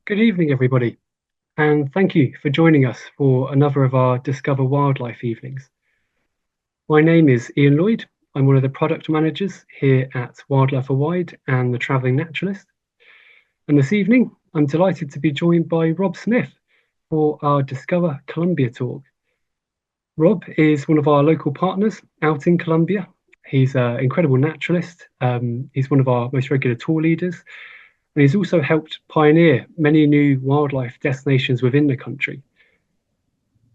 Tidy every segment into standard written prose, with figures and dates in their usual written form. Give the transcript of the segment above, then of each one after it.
Good evening, everybody, and thank you for joining us for another of our Discover Wildlife evenings. My name is Ian Lloyd. I'm one of the product managers here at Wildlife Wide and the Travelling Naturalist. And this evening, I'm delighted to be joined by Rob Smith for our Discover Colombia talk. Rob is one of our local partners out in Colombia. He's an incredible naturalist. He's one of our most regular tour leaders. And he's also helped pioneer many new wildlife destinations within the country.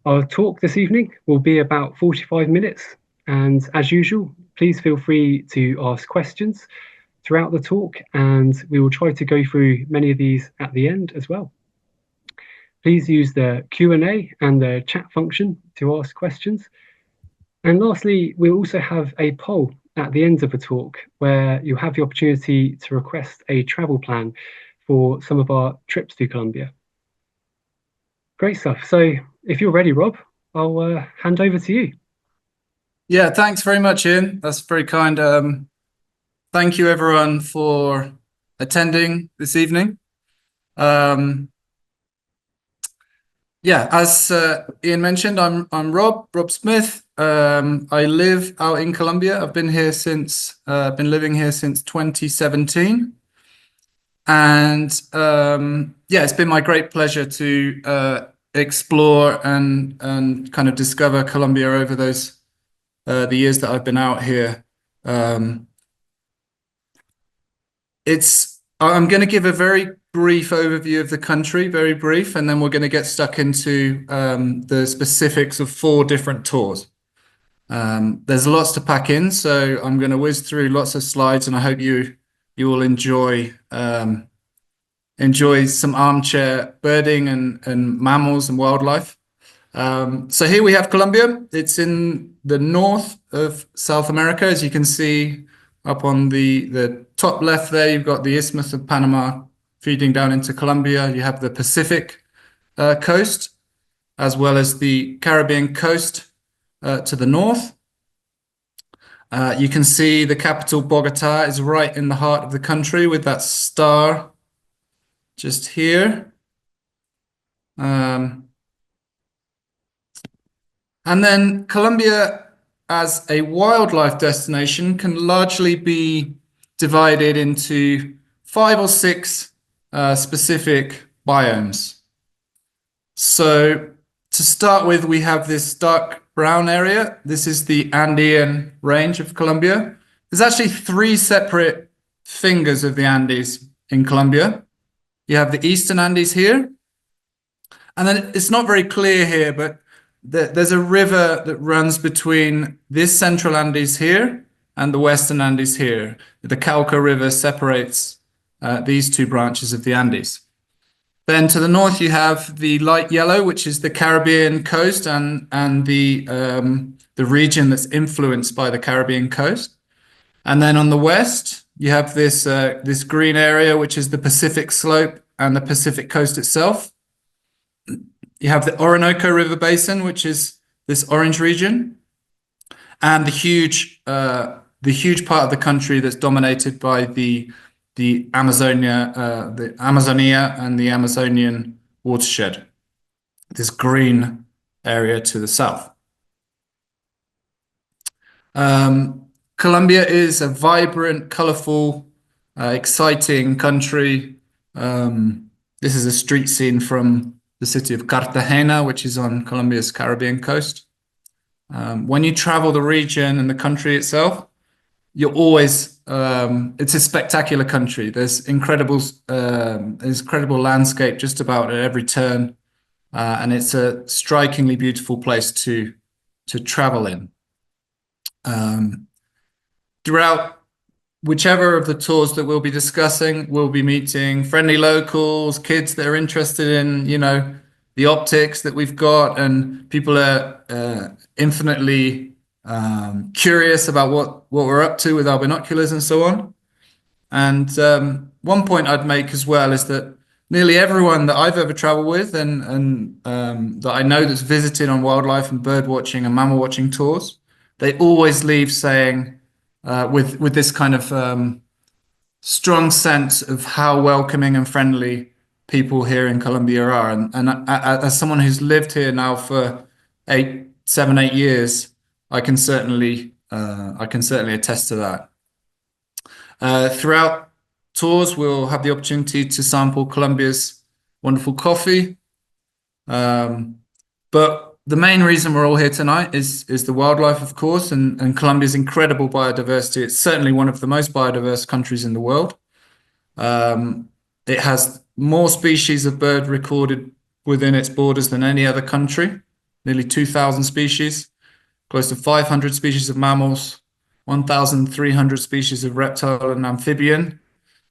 Our talk this evening will be about 45 minutes, and as usual, please feel free to ask questions throughout the talk, and we will try to go through many of these at the end as well. Please use the Q&A and the chat function to ask questions. And lastly, we'll also have a poll at the end of the talk where you'll have the opportunity to request a travel plan for some of our trips to Colombia. Great stuff. So if you're ready, Rob, I'll hand over to you. Yeah, thanks very much, Ian. That's very kind. Thank you, everyone, for attending this evening. Yeah, as Ian mentioned, I'm Rob Smith. I live out in Colombia. I've been here since been living here since 2017, and yeah, it's been my great pleasure to explore and kind of discover Colombia over those the years that I've been out here. I'm going to give a very brief overview of the country, very brief, and then we're going to get stuck into the specifics of 4 different tours. There's lots to pack in, so I'm going to whiz through lots of slides, and I hope you will enjoy some armchair birding and mammals and wildlife. So here we have Colombia. It's in the north of South America, as you can see up on the top left there. You've got the Isthmus of Panama feeding down into Colombia. You have the Pacific coast, as well as the Caribbean coast to the north. You can see the capital, Bogota, is right in the heart of the country with that star just here. And then Colombia, as a wildlife destination, can largely be divided into 5 or 6 specific biomes. So to start with, we have this dark brown area. This is the Andean range of Colombia. There's actually 3 separate fingers of the Andes in Colombia. You have the Eastern Andes here, and then it's not very clear here, but there's a river that runs between this Central Andes here and the Western Andes here. The Cauca River separates these 2 branches of the Andes. Then to the north, you have the light yellow, which is the Caribbean coast and the region that's influenced by the Caribbean coast. And then on the west, you have this green area, which is the Pacific slope and the Pacific coast itself. You have the Orinoco River Basin, which is this orange region, and the huge part of the country that's dominated by the Amazonia and the Amazonian watershed, this green area to the south. Colombia is a vibrant, colorful, exciting country. This is a street scene from the city of Cartagena, which is on Colombia's Caribbean coast. When you travel the region and the country itself, you're always, it's a spectacular country. There's incredible landscape just about at every turn. And it's a strikingly beautiful place to travel in. Throughout whichever of the tours that we'll be discussing, we'll be meeting friendly locals, kids that are interested in, the optics that we've got, and people are infinitely curious about what we're up to with our binoculars and so on. And one point I'd make as well is that nearly everyone that I've ever traveled with and that I know that's visited on wildlife and bird watching and mammal watching tours, they always leave saying, with this kind of strong sense of how welcoming and friendly people here in Colombia are. As someone who's lived here now for 8 years, I can certainly attest to that. Throughout tours, we'll have the opportunity to sample Colombia's wonderful coffee. But the main reason we're all here tonight is the wildlife, of course, and Colombia's incredible biodiversity. It's certainly one of the most biodiverse countries in the world. It has more species of bird recorded within its borders than any other country, nearly 2,000 species, close to 500 species of mammals, 1,300 species of reptile and amphibian,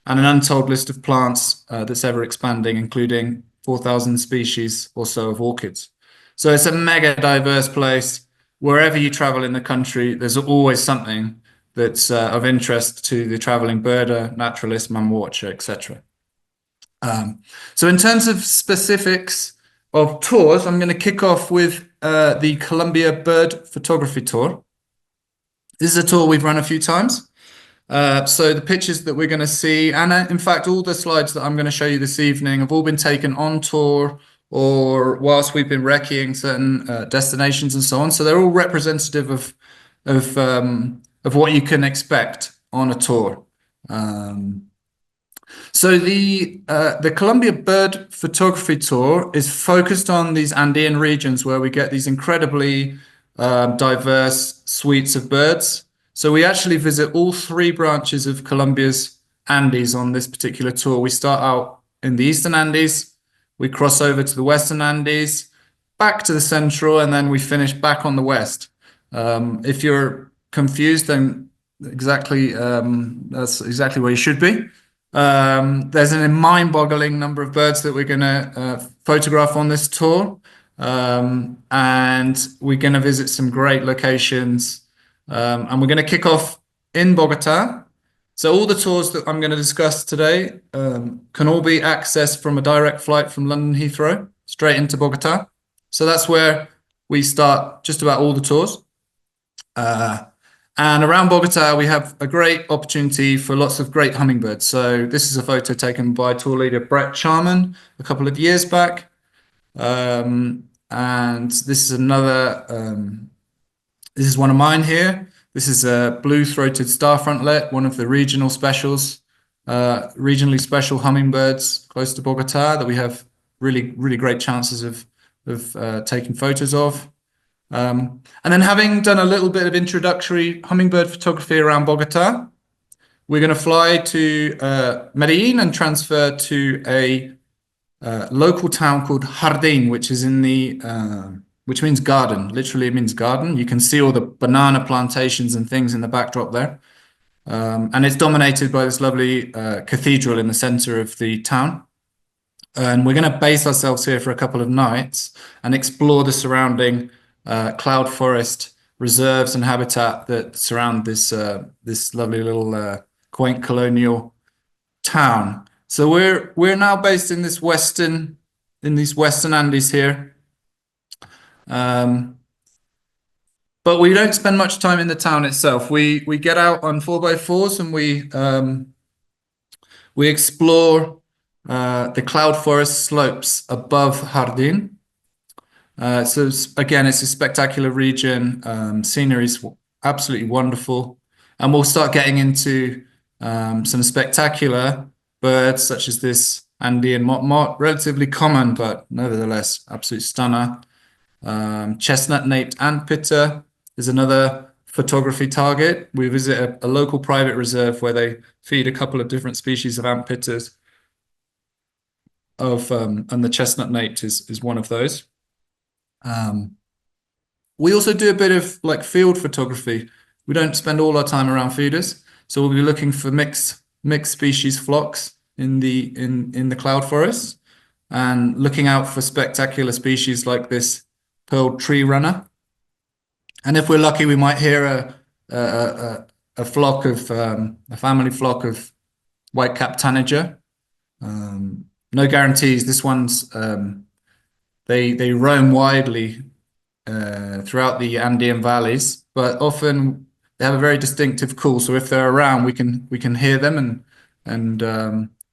and an untold list of plants that's ever expanding, including 4,000 species or so of orchids. So it's a mega diverse place. Wherever you travel in the country, there's always something that's of interest to the traveling birder, naturalist, mammal watcher, etc. So in terms of specifics of tours, I'm going to kick off with the Colombia Bird Photography Tour. This is a tour we've run a few times. So the pictures that we're going to see, and in fact, all the slides that I'm going to show you this evening have all been taken on tour or whilst we've been recceing certain destinations and so on. So they're all representative of what you can expect on a tour. So the Colombia Bird Photography Tour is focused on these Andean regions where we get these incredibly diverse suites of birds. So we actually visit all three branches of Colombia's Andes on this particular tour. We start out in the Eastern Andes, we cross over to the Western Andes, back to the Central, and then we finish back on the West. If you're confused, then that's exactly where you should be. There's a mind-boggling number of birds that we're going to photograph on this tour, and we're going to visit some great locations, and we're going to kick off in Bogota. So all the tours that I'm going to discuss today can all be accessed from a direct flight from London Heathrow straight into Bogota. So that's where we start just about all the tours. And around Bogota, we have a great opportunity for lots of great hummingbirds. So this is a photo taken by tour leader Brett Charman a couple of years back. And this is another, this is one of mine here. This is a blue-throated star frontlet, one of the regional specials, regionally special hummingbirds close to Bogota that we have really, really great chances of taking photos of. And then having done a little bit of introductory hummingbird photography around Bogota, we're going to fly to Medellin and transfer to a local town called Jardín, which is in the which means garden. Literally, it means garden. You can see all the banana plantations and things in the backdrop there. And it's dominated by this lovely cathedral in the center of the town. And we're going to base ourselves here for a couple of nights and explore the surrounding cloud forest reserves and habitat that surround this lovely little quaint colonial town. So we're now based in these western Andes here. But we don't spend much time in the town itself. We get out on 4x4s and we explore the cloud forest slopes above Jardín. So again, it's a spectacular region. Scenery is absolutely wonderful, and we'll start getting into some spectacular birds such as this Andean motmot, relatively common but nevertheless absolute stunner. Chestnut-naped antpitter is another photography target. We visit a local private reserve where they feed a couple of different species of antpitters. And the chestnut-naped is one of those. We also do a bit of like field photography. We don't spend all our time around feeders, so we'll be looking for mixed species flocks in the cloud forests and looking out for spectacular species like this pearl tree runner. And if we're lucky, we might hear a flock of a family flock of white-capped tanager. No guarantees. This one's they roam widely throughout the Andean valleys, but often they have a very distinctive call. So if they're around, we can hear them and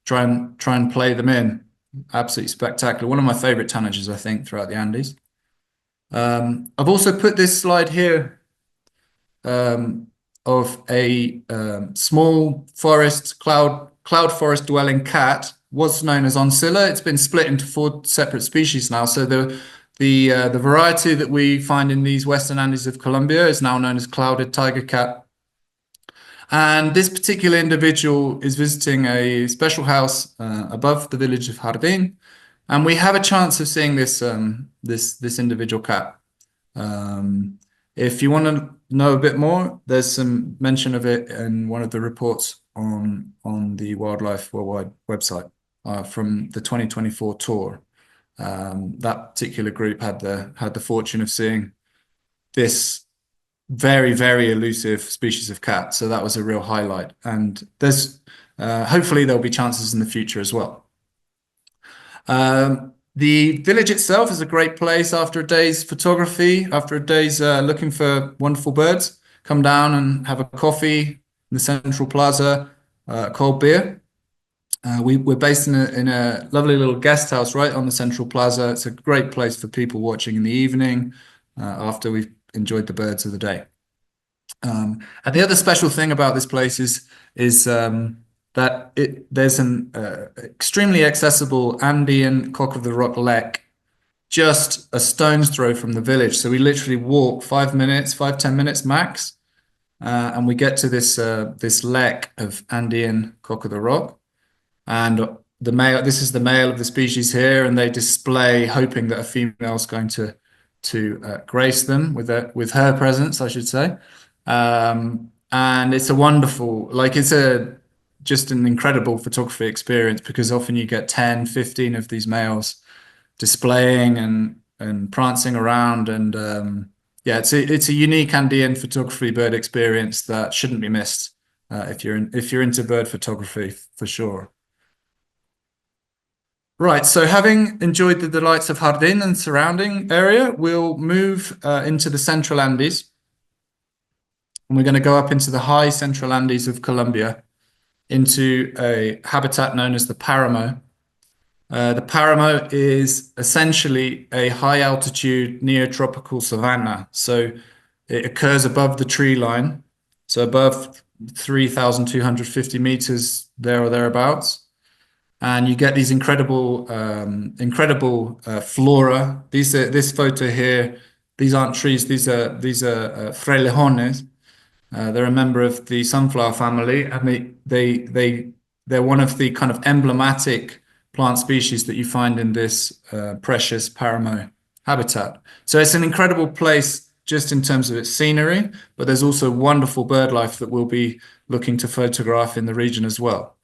try and play them in. Absolutely spectacular. One of my favorite tanagers, I think, throughout the Andes. I've also put this slide here um, of a small forest, cloud forest dwelling cat, was known as oncilla. It's been split into 4 separate species now. So the variety that we find in these Western Andes of Colombia is now known as clouded tiger cat. And this particular individual is visiting a special house above the village of Jardín, and we have a chance of seeing this individual cat. If you want to know a bit more, there's some mention of it in one of the reports on the Wildlife Worldwide website from the 2024 tour. That particular group had the fortune of seeing this very, very elusive species of cat. So that was a real highlight. And there's hopefully there'll be chances in the future as well. The village itself is a great place after a day's photography, after a day's looking for wonderful birds. Come down and have a coffee in the central plaza, cold beer. We're based in a lovely little guest house right on the central plaza. It's a great place for people watching in the evening after we've enjoyed the birds of the day. And the other special thing about this place is that there's an extremely accessible Andean cock of the rock lek just a stone's throw from the village. So we literally walk 5 minutes, 5-10 minutes max, and we get to this lek of Andean cock of the rock. And this is the male of the species here, and they display hoping that a female is going to grace them with her presence, I should say. And it's a wonderful, it's just an incredible photography experience, because often you get 10, 15 of these males displaying and prancing around. And yeah, it's a unique Andean photography bird experience that shouldn't be missed if you're into bird photography, for sure. Right, so having enjoyed the delights of Jardín and surrounding area, we'll move into the Central Andes. And we're going to go up into the high Central Andes of Colombia into a habitat known as the Paramo. The Paramo is essentially a high altitude neotropical savanna. So it occurs above the tree line, so above 3,250 meters there or thereabouts. And you get these incredible flora. This photo here, these aren't trees, these are frailejones. They're a member of the sunflower family, and they're one of the kind of emblematic plant species that you find in this precious Paramo habitat. So it's an incredible place just in terms of its scenery, but there's also wonderful bird life that we'll be looking to photograph in the region as well.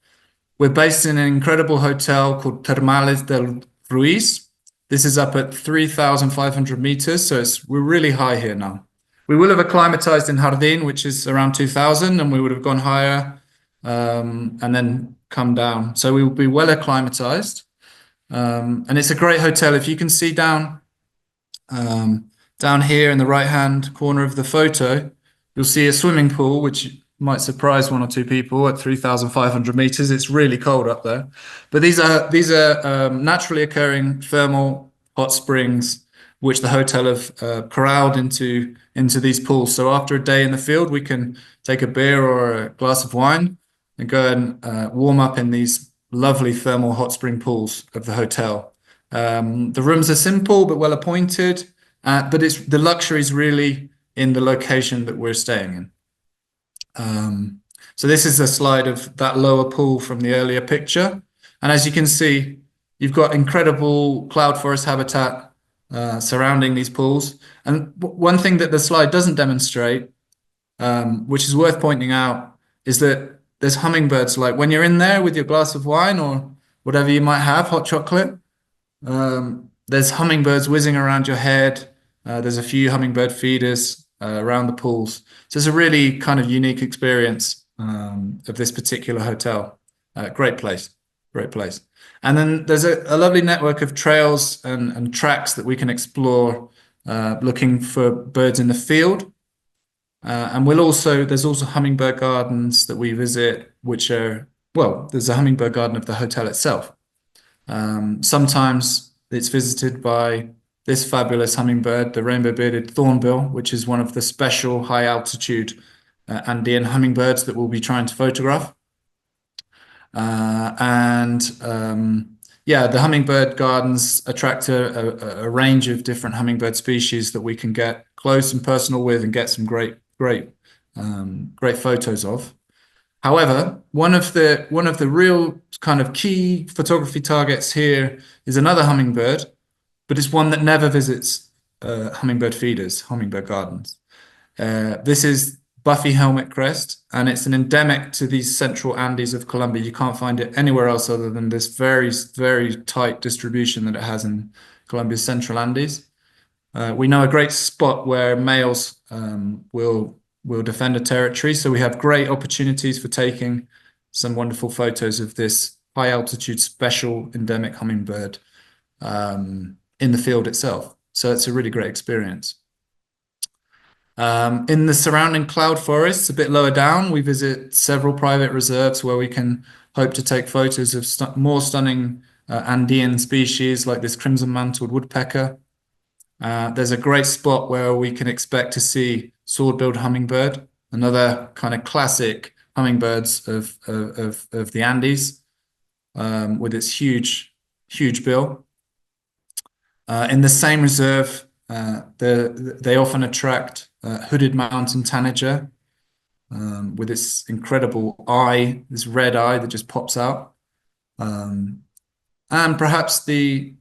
We're based in an incredible hotel called Termales del Ruiz. This is up at 3,500 meters, so we're really high here now. We will have acclimatized in Jardín, which is around 2,000, and we would have gone higher and then come down. So we will be well acclimatized. And it's a great hotel. If you can see down here in the right-hand corner of the photo, you'll see a swimming pool, which might surprise 1 or 2 people at 3,500 meters. It's really cold up there. But these are naturally occurring thermal hot springs, which the hotel have corralled into these pools. So after a day in the field, we can take a beer or a glass of wine and go and warm up in these lovely thermal hot spring pools of the hotel. The rooms are simple but well appointed, but the luxury is really in the location that we're staying in. So this is a slide of that lower pool from the earlier picture. And as you can see, you've got incredible cloud forest habitat surrounding these pools. And one thing that the slide doesn't demonstrate, which is worth pointing out, is that there's hummingbirds. Like when you're in there with your glass of wine or whatever you might have, hot chocolate, there's hummingbirds whizzing around your head. There's a few hummingbird feeders around the pools. So it's a really kind of unique experience of this particular hotel. Great place, great place. And then there's a lovely network of trails and tracks that we can explore looking for birds in the field. And there's also hummingbird gardens that we visit, which are, well, there's a hummingbird garden of the hotel itself. Sometimes it's visited by this fabulous hummingbird, the rainbow-bearded thornbill, which is one of the special high-altitude Andean hummingbirds that we'll be trying to photograph. Yeah, the hummingbird gardens attract a range of different hummingbird species that we can get close and personal with and get some great photos of. However, one of the real kind of key photography targets here is another hummingbird, but it's one that never visits hummingbird feeders, hummingbird gardens. This is Buffy helmet crest, and it's an endemic to these central Andes of Colombia. You can't find it anywhere else other than this very, very tight distribution that it has in Colombia's central Andes. We know a great spot where males will defend a territory, so we have great opportunities for taking some wonderful photos of this high altitude special endemic hummingbird in the field itself. So it's a really great experience. In the surrounding cloud forests, a bit lower down, we visit several private reserves where we can hope to take photos of more stunning Andean species like this crimson-mantled woodpecker. There's a great spot where we can expect to see sword-billed hummingbird, another kind of classic hummingbirds of the Andes, with its huge bill. In the same reserve, they often attract hooded mountain tanager with its incredible eye, this red eye that just pops out. And perhaps the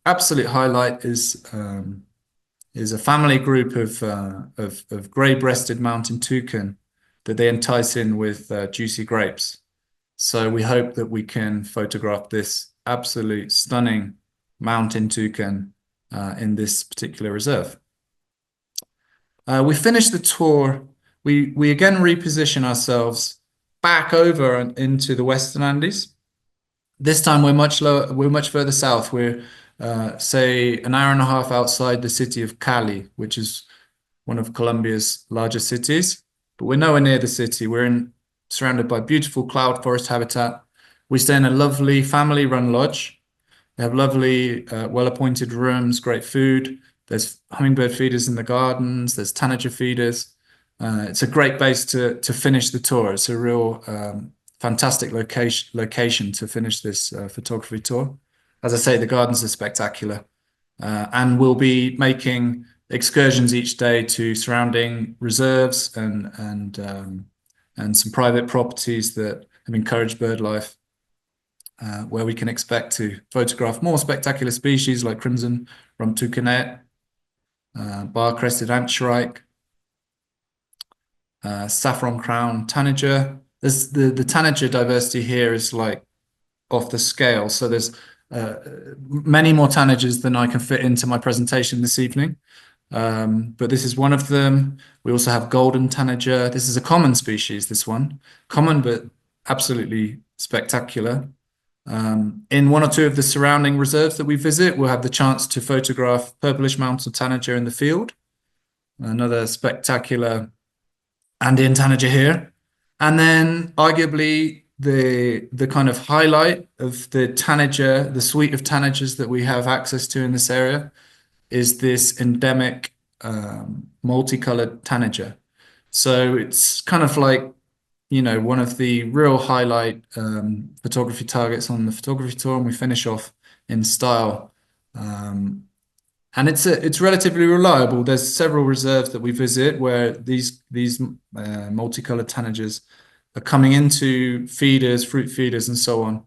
absolute highlight is a family group of grey-breasted mountain toucan that they entice in with juicy grapes. So we hope that we can photograph this absolute stunning mountain toucan in this particular reserve. We finished the tour. We again reposition ourselves back over into the Western Andes. This time we're much lower. We're much further south. We're say an hour and a half outside the city of Cali, which is one of Colombia's largest cities. But we're nowhere near the city. We're surrounded by beautiful cloud forest habitat. We stay in a lovely family-run lodge. They have lovely, well-appointed rooms, great food. There's hummingbird feeders in the gardens. There's tanager feeders. It's a great base to finish the tour. It's a real fantastic location to finish this photography tour. As I say, the gardens are spectacular, and we'll be making excursions each day to surrounding reserves and some private properties that have encouraged bird life. Where we can expect to photograph more spectacular species like crimson rump toucanet, bar-crested antshrike, saffron crown tanager. There's the tanager diversity here is like off the scale. So there's many more tanagers than I can fit into my presentation this evening. But this is one of them. We also have golden tanager. This is a common species, this one. Common, but absolutely spectacular. In one or two of the surrounding reserves that we visit, we'll have the chance to photograph purplish mountain tanager in the field. Another spectacular Andean tanager here. And then arguably the kind of highlight of the tanager, the suite of tanagers that we have access to in this area is this endemic multicolored tanager. So it's kind of like, you know, one of the real highlight photography targets on the photography tour, and we finish off in style. And it's relatively reliable. There's several reserves that we visit where these multicolored tanagers are coming into feeders, fruit feeders, and so on.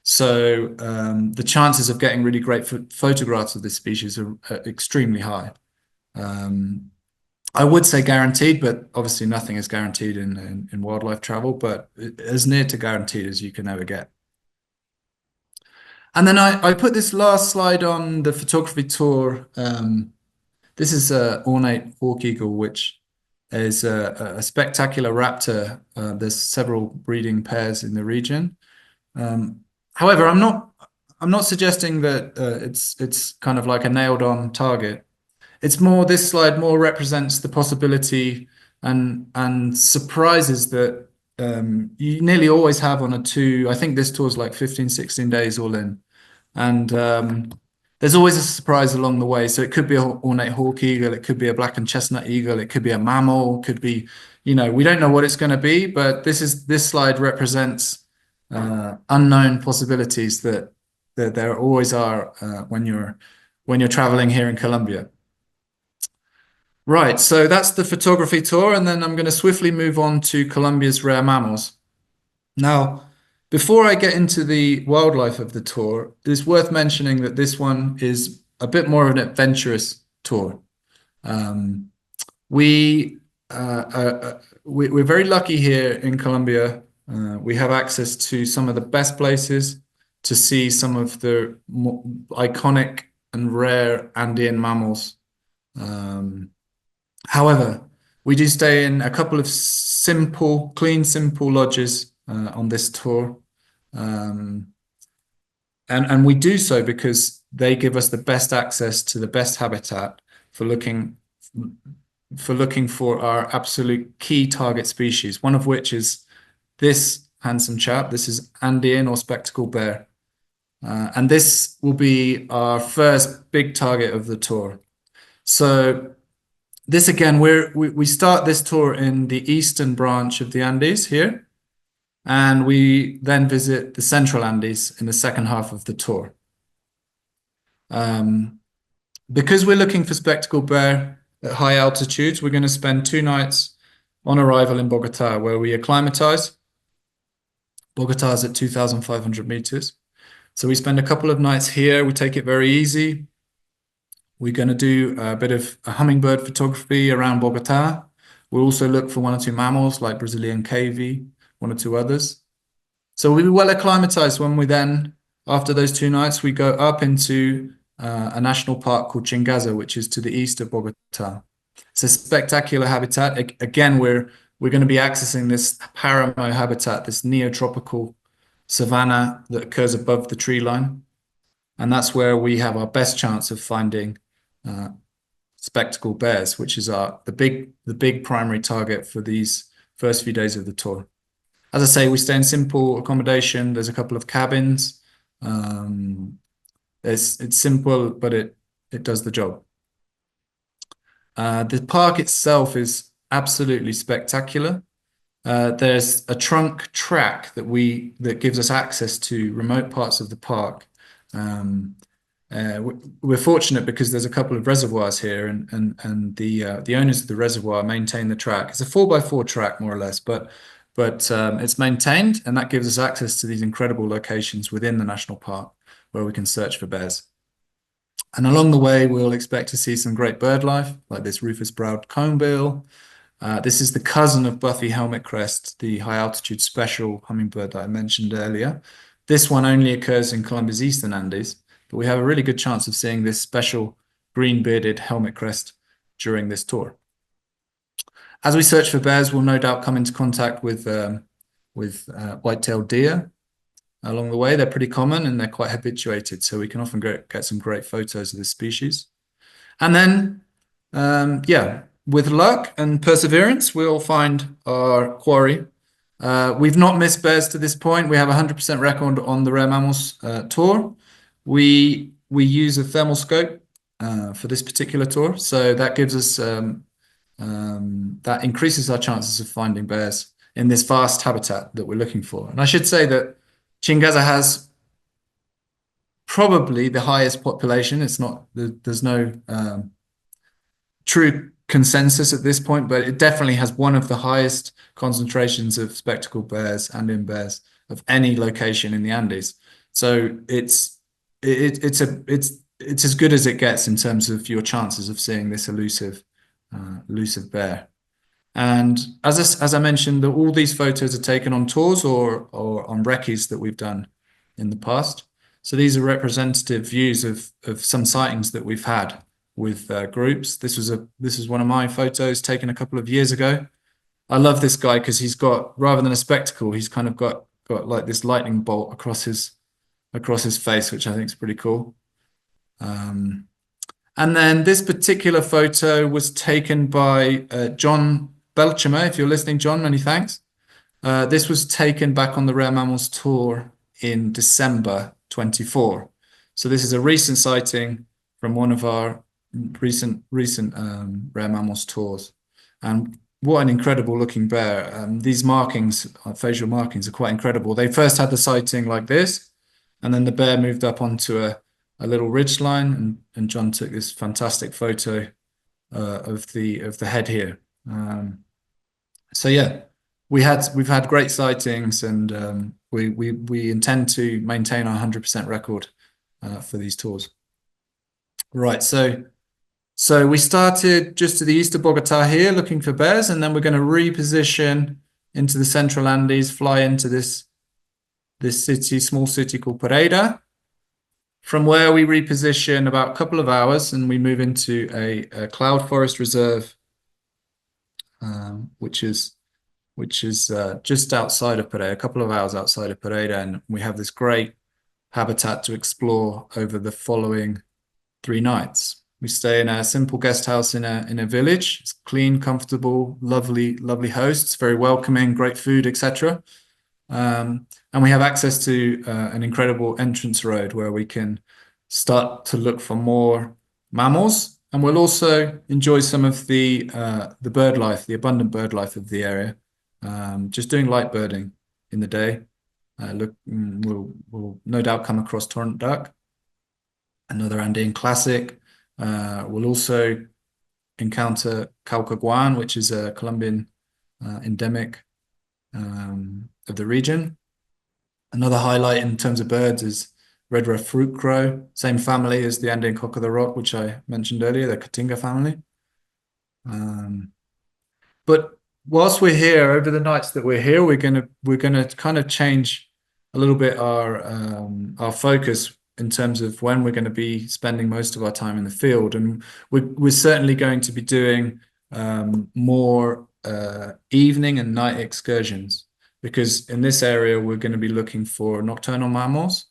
So the chances of getting really great photographs of this species are extremely high. I would say guaranteed, but obviously nothing is guaranteed in wildlife travel, but as near to guaranteed as you can ever get. And then I put this last slide on the photography tour. This is an ornate hawk eagle, which is a spectacular raptor. There's several breeding pairs in the region. However, I'm not suggesting that it's kind of like a nailed-on target. It's more, this slide more represents the possibility and surprises that you nearly always have on a tour. I think this tour is like 15, 16 days all in. And there's always a surprise along the way. So it could be an ornate hawk eagle, it could be a black and chestnut eagle, it could be a mammal, could be, we don't know what it's going to be, but this slide represents unknown possibilities that there always are when you're traveling here in Colombia. Right, so that's the photography tour, and then I'm going to swiftly move on to Colombia's rare mammals. Now, before I get into the wildlife of the tour, it's worth mentioning that this one is a bit more of an adventurous tour. We're very lucky here in Colombia. We have access to some of the best places to see some of the more iconic and rare Andean mammals. However, we do stay in a couple of clean, simple lodges on this tour. And we do so because they give us the best access to the best habitat for looking for our absolute key target species, one of which is this handsome chap. This is Andean or spectacled bear. And this will be our first big target of the tour. So this again, we start this tour in the eastern branch of the Andes here, and we then visit the central Andes in the second half of the tour. Because we're looking for spectacled bear at high altitudes, we're going to spend 2 nights on arrival in Bogota, where we acclimatize. Bogota is at 2,500 meters. So we spend a couple of nights here. We take it very easy. We're going to do a bit of hummingbird photography around Bogota. We'll also look for 1 or 2 mammals like Brazilian cavy, 1 or 2 others. So we'll be well acclimatized when we then, after those 2 nights, we go up into a national park called Chingaza, which is to the east of Bogota. It's a spectacular habitat. Again, we're going to be accessing this paramo habitat, this neotropical savanna that occurs above the tree line. And that's where we have our best chance of finding spectacled bears, which is the big primary target for these first few days of the tour. As I say, we stay in simple accommodation. There's a couple of cabins. It's simple, but it does the job. The park itself is absolutely spectacular. There's a trunk track that gives us access to remote parts of the park. We're fortunate because there's a couple of reservoirs here, and the owners of the reservoir maintain the track. It's a 4x4 track, more or less, but it's maintained, and that gives us access to these incredible locations within the national park where we can search for bears. And along the way, we'll expect to see some great bird life, like this rufous-browed conebill. This is the cousin of Buffy helmet-crest, the high-altitude special hummingbird that I mentioned earlier. This one only occurs in Colombia's eastern Andes, but we have a really good chance of seeing this special green-bearded helmet-crest during this tour. As we search for bears, we'll no doubt come into contact with white-tailed deer. Along the way, they're pretty common and they're quite habituated, so we can often get some great photos of this species. And then, with luck and perseverance, we'll find our quarry. We've not missed bears to this point. We have a 100% record on the Rare Mammals tour. We use a thermal scope for this particular tour, so that gives us that increases our chances of finding bears in this vast habitat that we're looking for. And I should say that Chingaza has probably the highest population. There's no true consensus at this point, but it definitely has one of the highest concentrations of spectacled bears, Andean bears, of any location in the Andes. So it's as good as it gets in terms of your chances of seeing this elusive bear. And as I mentioned, all these photos are taken on tours or on recce's that we've done in the past. So these are representative views of some sightings that we've had with groups. This is one of my photos taken a couple of years ago. I love this guy because he's got, rather than a spectacle, he's kind of got like this lightning bolt across his face, which I think is pretty cool. And then this particular photo was taken by John Belchamer. If you're listening, John, many thanks. This was taken back on the Rare Mammals tour in December 24. So this is a recent sighting from one of our recent rare mammals tours. And what an incredible looking bear. These markings, facial markings, are quite incredible. They first had the sighting like this, and then the bear moved up onto a little ridge line, and John took this fantastic photo of the head here. So yeah, we've had great sightings, and we intend to maintain our 100% record for these tours. Right, so we started just to the east of Bogota here, looking for bears, and then we're going to reposition into the central Andes, fly into this small city called Pereira, from where we reposition about a couple of hours, and we move into a cloud forest reserve, which is just outside of Pereira, a couple of hours outside of Pereira, and we have this great habitat to explore over the following 3 nights. We stay in a simple guest house in a village. It's clean, comfortable, lovely hosts, very welcoming, great food, etc. And we have access to an incredible entrance road where we can start to look for more mammals, and we'll also enjoy some of the bird life, the abundant bird life of the area. Just doing light birding in the day. We'll no doubt come across torrent duck, another Andean classic. We'll also encounter caucaguan, which is a Colombian endemic of the region. Another highlight in terms of birds is red-ruffed fruit crow, same family as the Andean cock of the rock, which I mentioned earlier, the Caatinga family. But whilst we're here, over the nights that we're here, we're gonna kind of change a little bit our focus in terms of when we're going to be spending most of our time in the field, and we're certainly going to be doing more evening and night excursions, because in this area we're going to be looking for nocturnal mammals,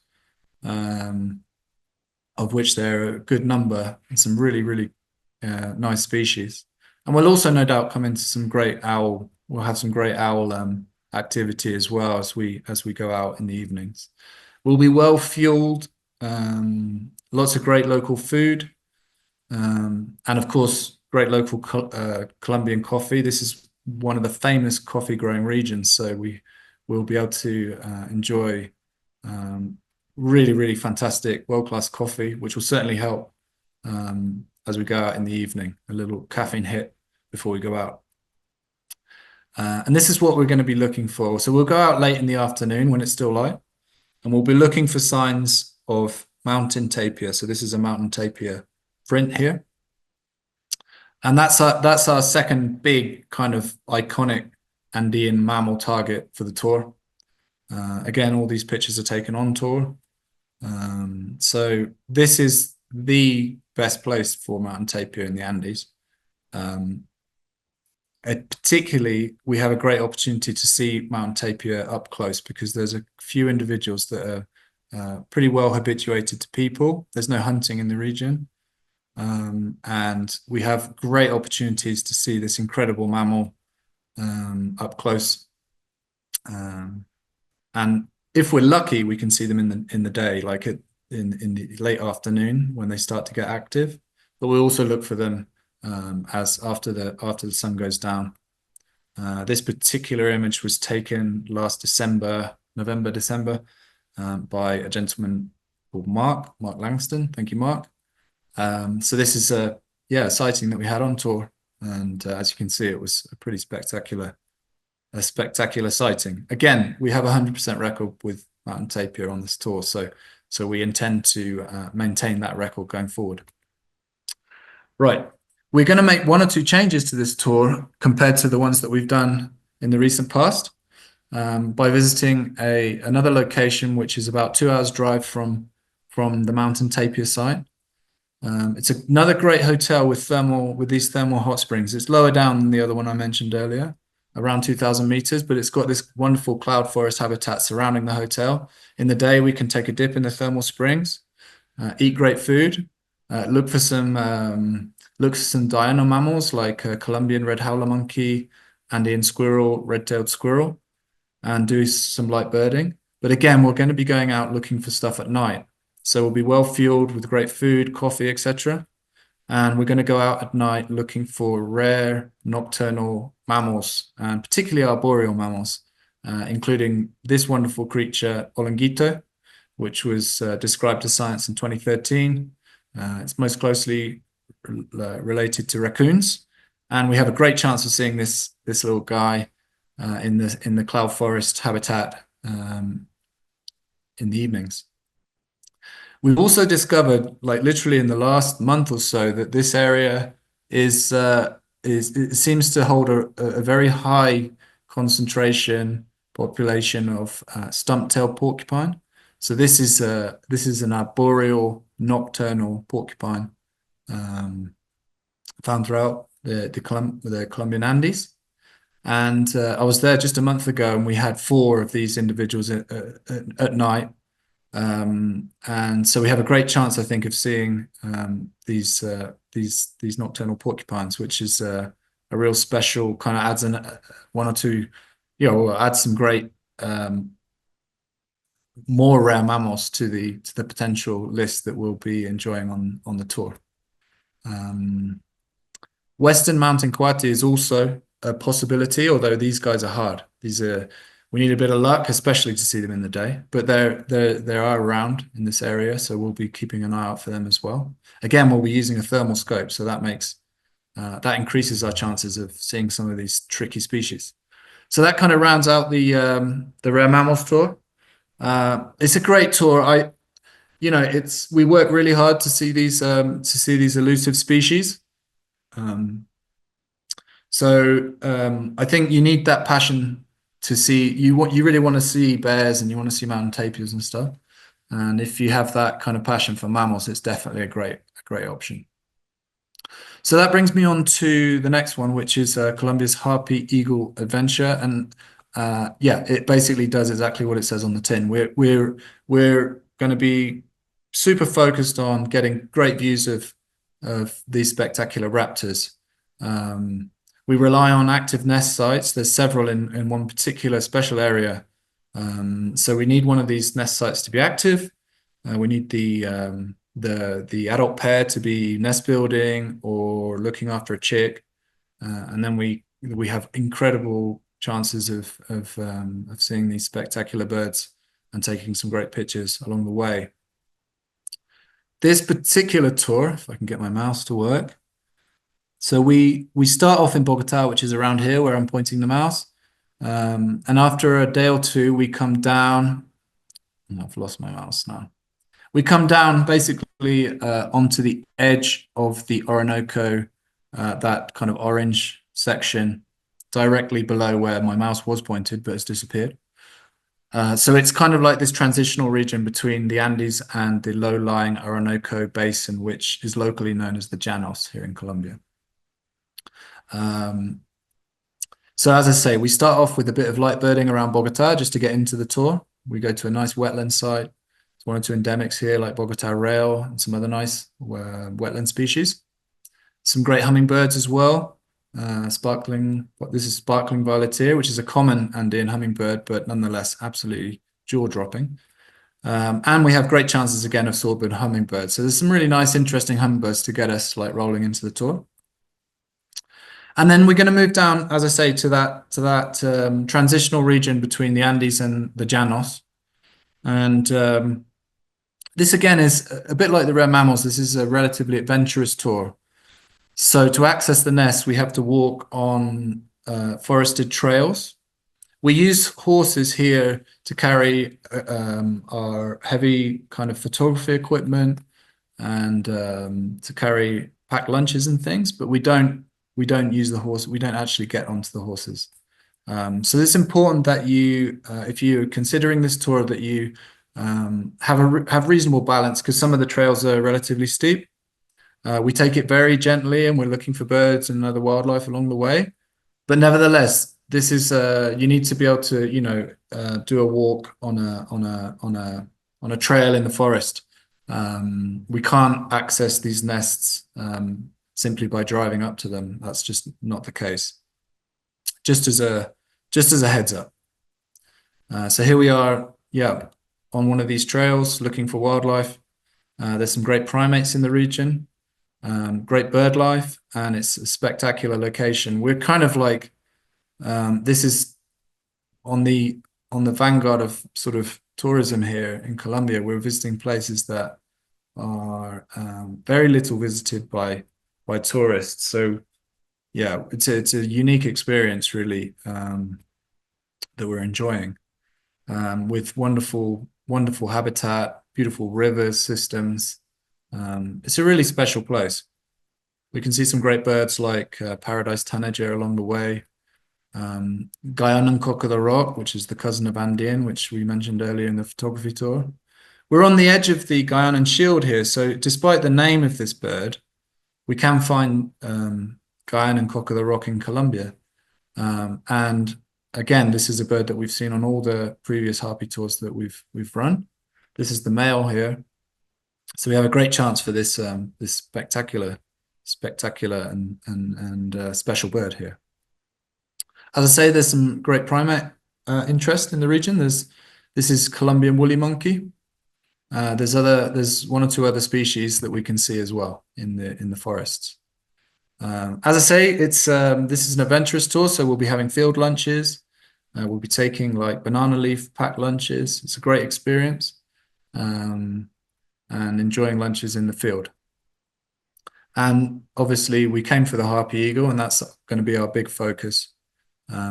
of which there are a good number and some really nice species. And we'll also no doubt come into some great owl. We'll have some great owl activity as well as we go out in the evenings. We'll be well fueled, lots of great local food, and of course great local Colombian coffee. This is one of the famous coffee growing regions, so we will be able to enjoy really fantastic world-class coffee, which will certainly help as we go out in the evening, a little caffeine hit before we go out. And this is what we're going to be looking for. So we'll go out late in the afternoon when it's still light, and we'll be looking for signs of mountain tapir. So this is a mountain tapir print here. And that's our second big kind of iconic Andean mammal target for the tour. Again, all these pictures are taken on tour. So this is the best place for mountain tapir in the Andes. Particularly, we have a great opportunity to see mountain tapir up close, because there's a few individuals that are pretty well habituated to people. There's no hunting in the region. And we have great opportunities to see this incredible mammal up close. And if we're lucky, we can see them in the day, like in the late afternoon when they start to get active. But we also look for them as after the sun goes down. This particular image was taken last November, December, by a gentleman called Mark Langston. Thank you, Mark. So this is a sighting that we had on tour, and as you can see, it was a pretty spectacular sighting. Again, we have a 100% record with mountain tapir on this tour, so we intend to maintain that record going forward. Right, we're going to make 1 or 2 changes to this tour compared to the ones that we've done in the recent past, by visiting another location which is about 2 hours drive from the mountain tapir site. It's another great hotel with these thermal hot springs. It's lower down than the other one I mentioned earlier, around 2,000 meters, but it's got this wonderful cloud forest habitat surrounding the hotel. In the day, we can take a dip in the thermal springs, eat great food, look for some diurnal mammals like Colombian red howler monkey, Andean squirrel, red-tailed squirrel, and do some light birding. But again, we're going to be going out looking for stuff at night. So we'll be well fueled with great food, coffee, etc. And we're going to go out at night looking for rare nocturnal mammals, and particularly arboreal mammals, including this wonderful creature, Olanguito, which was described to science in 2013. It's most closely related to raccoons, and we have a great chance of seeing this little guy in the cloud forest habitat in the evenings. We've also discovered, like literally in the last month or so, that this area is it seems to hold a very high concentration population of stump-tailed porcupine. So this is an arboreal nocturnal porcupine found throughout the Colombian Andes. And I was there just a month ago, and we had 4 of these individuals at night. And so we have a great chance, I think, of seeing these nocturnal porcupines, which is a real special kind of adds one or two, adds some great more rare mammals to the potential list that we'll be enjoying on the tour. Western mountain coati is also a possibility, although these guys are hard. We need a bit of luck, especially to see them in the day, but they are around in this area, so we'll be keeping an eye out for them as well. Again, we'll be using a thermal scope, so that increases our chances of seeing some of these tricky species. So that kind of rounds out the rare mammals tour. It's a great tour. We work really hard to see these elusive species. I think you need that passion to see. You really want to see bears, and you want to see mountain tapirs and stuff. And if you have that kind of passion for mammals, it's definitely a great option. So that brings me on to the next one, which is Colombia's Harpy Eagle Adventure. And it basically does exactly what it says on the tin. We're going to be super focused on getting great views of these spectacular raptors. We rely on active nest sites. There's several in one particular special area. So we need one of these nest sites to be active. We need the adult pair to be nest building or looking after a chick. And then we have incredible chances of seeing these spectacular birds and taking some great pictures along the way. This particular tour, if I can get my mouse to work. So we start off in Bogota, which is around here where I'm pointing the mouse. And after a day or two, we come down. I've lost my mouse now. We come down basically onto the edge of the Orinoco, that kind of orange section directly below where my mouse was pointed, but has disappeared. So it's kind of like this transitional region between the Andes and the low-lying Orinoco basin, which is locally known as the Llanos here in Colombia. So as I say, we start off with a bit of light birding around Bogota just to get into the tour. We go to a nice wetland site. There's 1 or 2 endemics here like Bogota rail and some other nice wetland species. Some great hummingbirds as well. This is sparkling violeteer, which is a common Andean hummingbird, but nonetheless absolutely jaw-dropping. And we have great chances again of swordbird hummingbirds. So there's some really nice, interesting hummingbirds to get us like rolling into the tour. And then we're going to move down, as I say, to that transitional region between the Andes and the Llanos. And this again is a bit like the rare mammals. This is a relatively adventurous tour. So to access the nest, we have to walk on forested trails. We use horses here to carry our heavy kind of photography equipment and to carry packed lunches and things, but we don't use the horse. We don't actually get onto the horses. So it's important that you, if you're considering this tour, that you have reasonable balance, because some of the trails are relatively steep. We take it very gently, and we're looking for birds and other wildlife along the way. But nevertheless, this is you need to be able to do a walk on a trail in the forest. We can't access these nests simply by driving up to them. That's just not the case. Just as a heads up. So here we are, on one of these trails looking for wildlife. There's some great primates in the region, great bird life, and it's a spectacular location. We're kind of like, this is on the vanguard of sort of tourism here in Colombia. We're visiting places that are very little visited by tourists. So yeah, it's a unique experience really, that we're enjoying, with wonderful habitat, beautiful rivers, systems. It's a really special place. We can see some great birds like paradise tanager along the way. Guyanan cock of the rock, which is the cousin of Andean, which we mentioned earlier in the photography tour. We're on the edge of the Guyanan shield here, so despite the name of this bird, we can find Guyanan cock of the rock in Colombia. And again, this is a bird that we've seen on all the previous harpy tours that we've run. This is the male here, so we have a great chance for this this spectacular and special bird here. As I say, there's some great primate interest in the region. This is Colombian woolly monkey. There's one or two other species that we can see as well in the forests. As I say, it's this is an adventurous tour, so we'll be having field lunches. We'll be taking like banana leaf packed lunches. It's a great experience, and enjoying lunches in the field. And obviously, we came for the harpy eagle, and that's going to be our big focus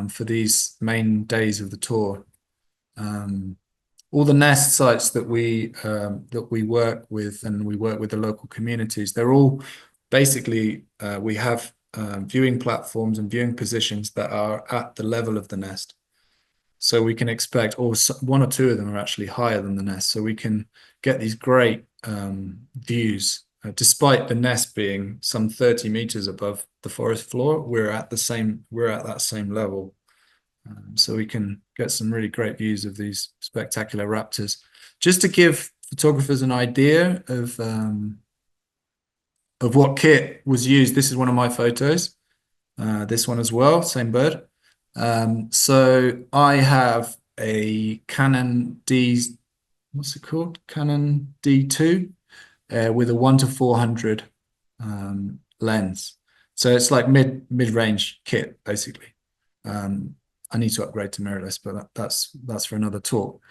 for these main days of the tour. All the nest sites that we work with, and we work with the local communities, they're all basically, we have viewing platforms and viewing positions that are at the level of the nest. So we can expect, or one or two of them are actually higher than the nest. So we can get these great views, despite the nest being some 30 meters above the forest floor. We're at that same level. So we can get some really great views of these spectacular raptors. Just to give photographers an idea of what kit was used, this is one of my photos. This one as well, same bird. So I have a Canon D, what's it called? Canon D2 with a 1:400 lens. So it's like mid-range kit basically. I need to upgrade to mirrorless, but that's for another talk.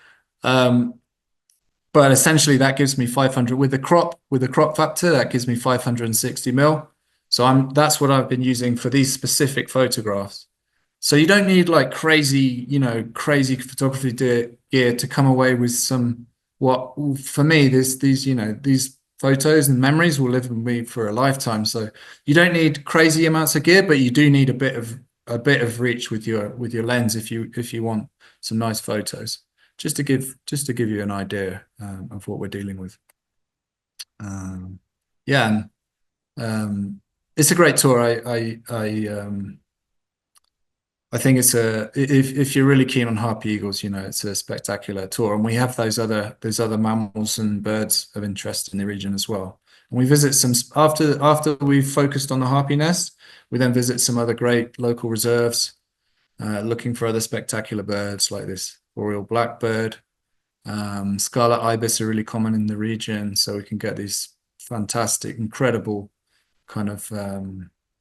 But essentially that gives me 500 with the crop factor. That gives me 560 mil. So that's what I've been using for these specific photographs. So you don't need like crazy photography gear to come away with some, what for me, these photos and memories will live with me for a lifetime. So you don't need crazy amounts of gear, but you do need a bit of reach with your lens if you want some nice photos. Just to give you an idea of what we're dealing with. Yeah, and it's a great tour. I think it's if you're really keen on harpy eagles, it's a spectacular tour, and we have those other mammals and birds of interest in the region as well. And we visit some after we've focused on the harpy nest. We then visit some other great local reserves, looking for other spectacular birds like this boreal blackbird. Scarlet ibis are really common in the region, so we can get these fantastic, incredible kind of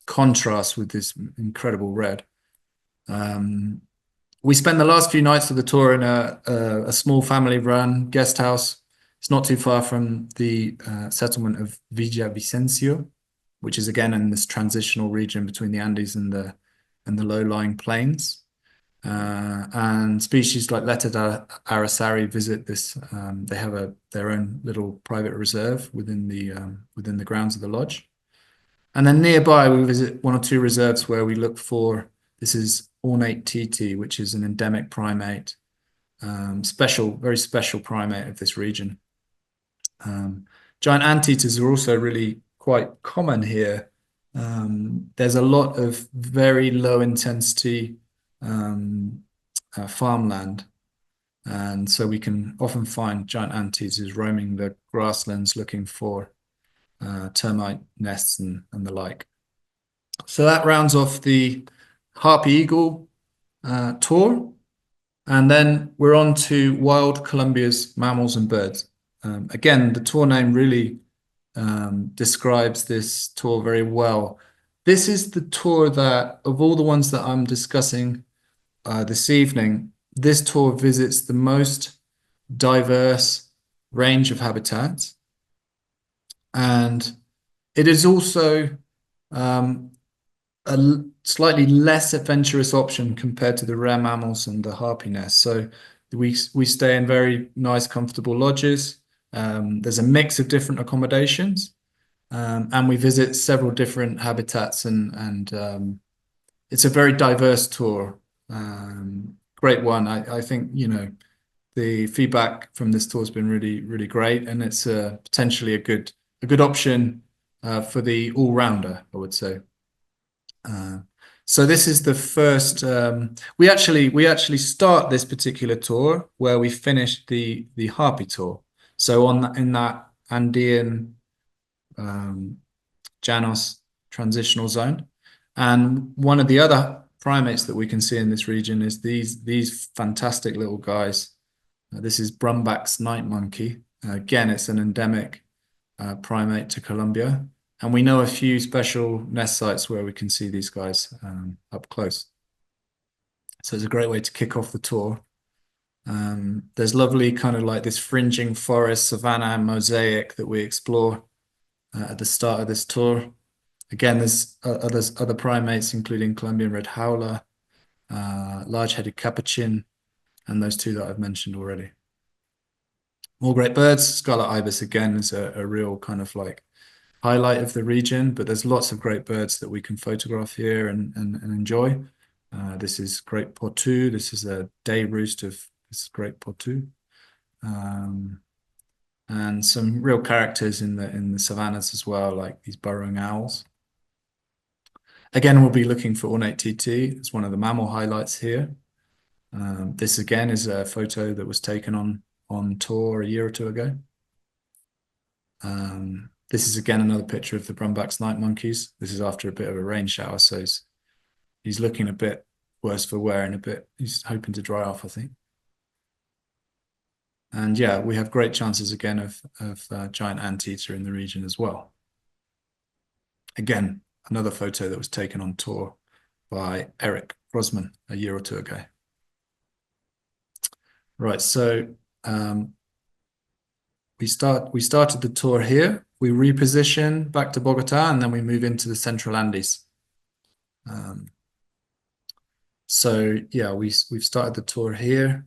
contrast with this incredible red. We spent the last few nights of the tour in a small family-run guest house. It's not too far from the settlement of Villavicencio, which is again in this transitional region between the Andes and the low-lying plains. And species like Letter aracari visit this. They have their own little private reserve within the grounds of the lodge. And then nearby, we visit one or two reserves where we look for, this is ornate titi, which is an endemic primate, very special primate of this region. Giant anteaters are also really quite common here. There's a lot of very low intensity farmland, and so we can often find giant anteaters roaming the grasslands looking for termite nests and the like. So that rounds off the harpy eagle tour, and then we're on to wild Colombia's mammals and birds. Again, the tour name really describes this tour very well. This is the tour that, of all the ones that I'm discussing this evening, this tour visits the most diverse range of habitats. And it is also slightly less adventurous option compared to the rare mammals and the harpy nest. So we stay in very nice, comfortable lodges. There's a mix of different accommodations, and we visit several different habitats, and it's a very diverse tour. Great one. I think, the feedback from this tour has been really, really great, and it's potentially a good option for the all-rounder, I would say. So this is the first. We actually start this particular tour where we finished the harpy tour. So in that Andean Janos transitional zone, and one of the other primates that we can see in this region is these fantastic little guys. This is Brumback's night monkey. Again, it's an endemic primate to Colombia. And we know a few special nest sites where we can see these guys up close. So it's a great way to kick off the tour. There's lovely kind of like this fringing forest, savanna mosaic that we explore at the start of this tour. Again, there's other primates, including Colombian red howler, large-headed capuchin, and those two that I've mentioned already. More great birds. Scarlet ibis, again, is a real kind of like highlight of the region, but there's lots of great birds that we can photograph here and enjoy. This is great potu. This is a day roost of this great potu. And some real characters in the savannas as well, like these burrowing owls. Again, we'll be looking for ornate TT. It's one of the mammal highlights here. This again is a photo that was taken on tour a year or two ago. This is again another picture of the Brumback's night monkeys. This is after a bit of a rain shower, so he's looking a bit worse for wear and he's hoping to dry off, I think. And yeah, we have great chances again of giant anteater in the region as well. Again, another photo that was taken on tour by Eric Rosman a year or two ago. Right, so we started the tour here. We reposition back to Bogota, and then we move into the Central Andes. So yeah, we've started the tour here,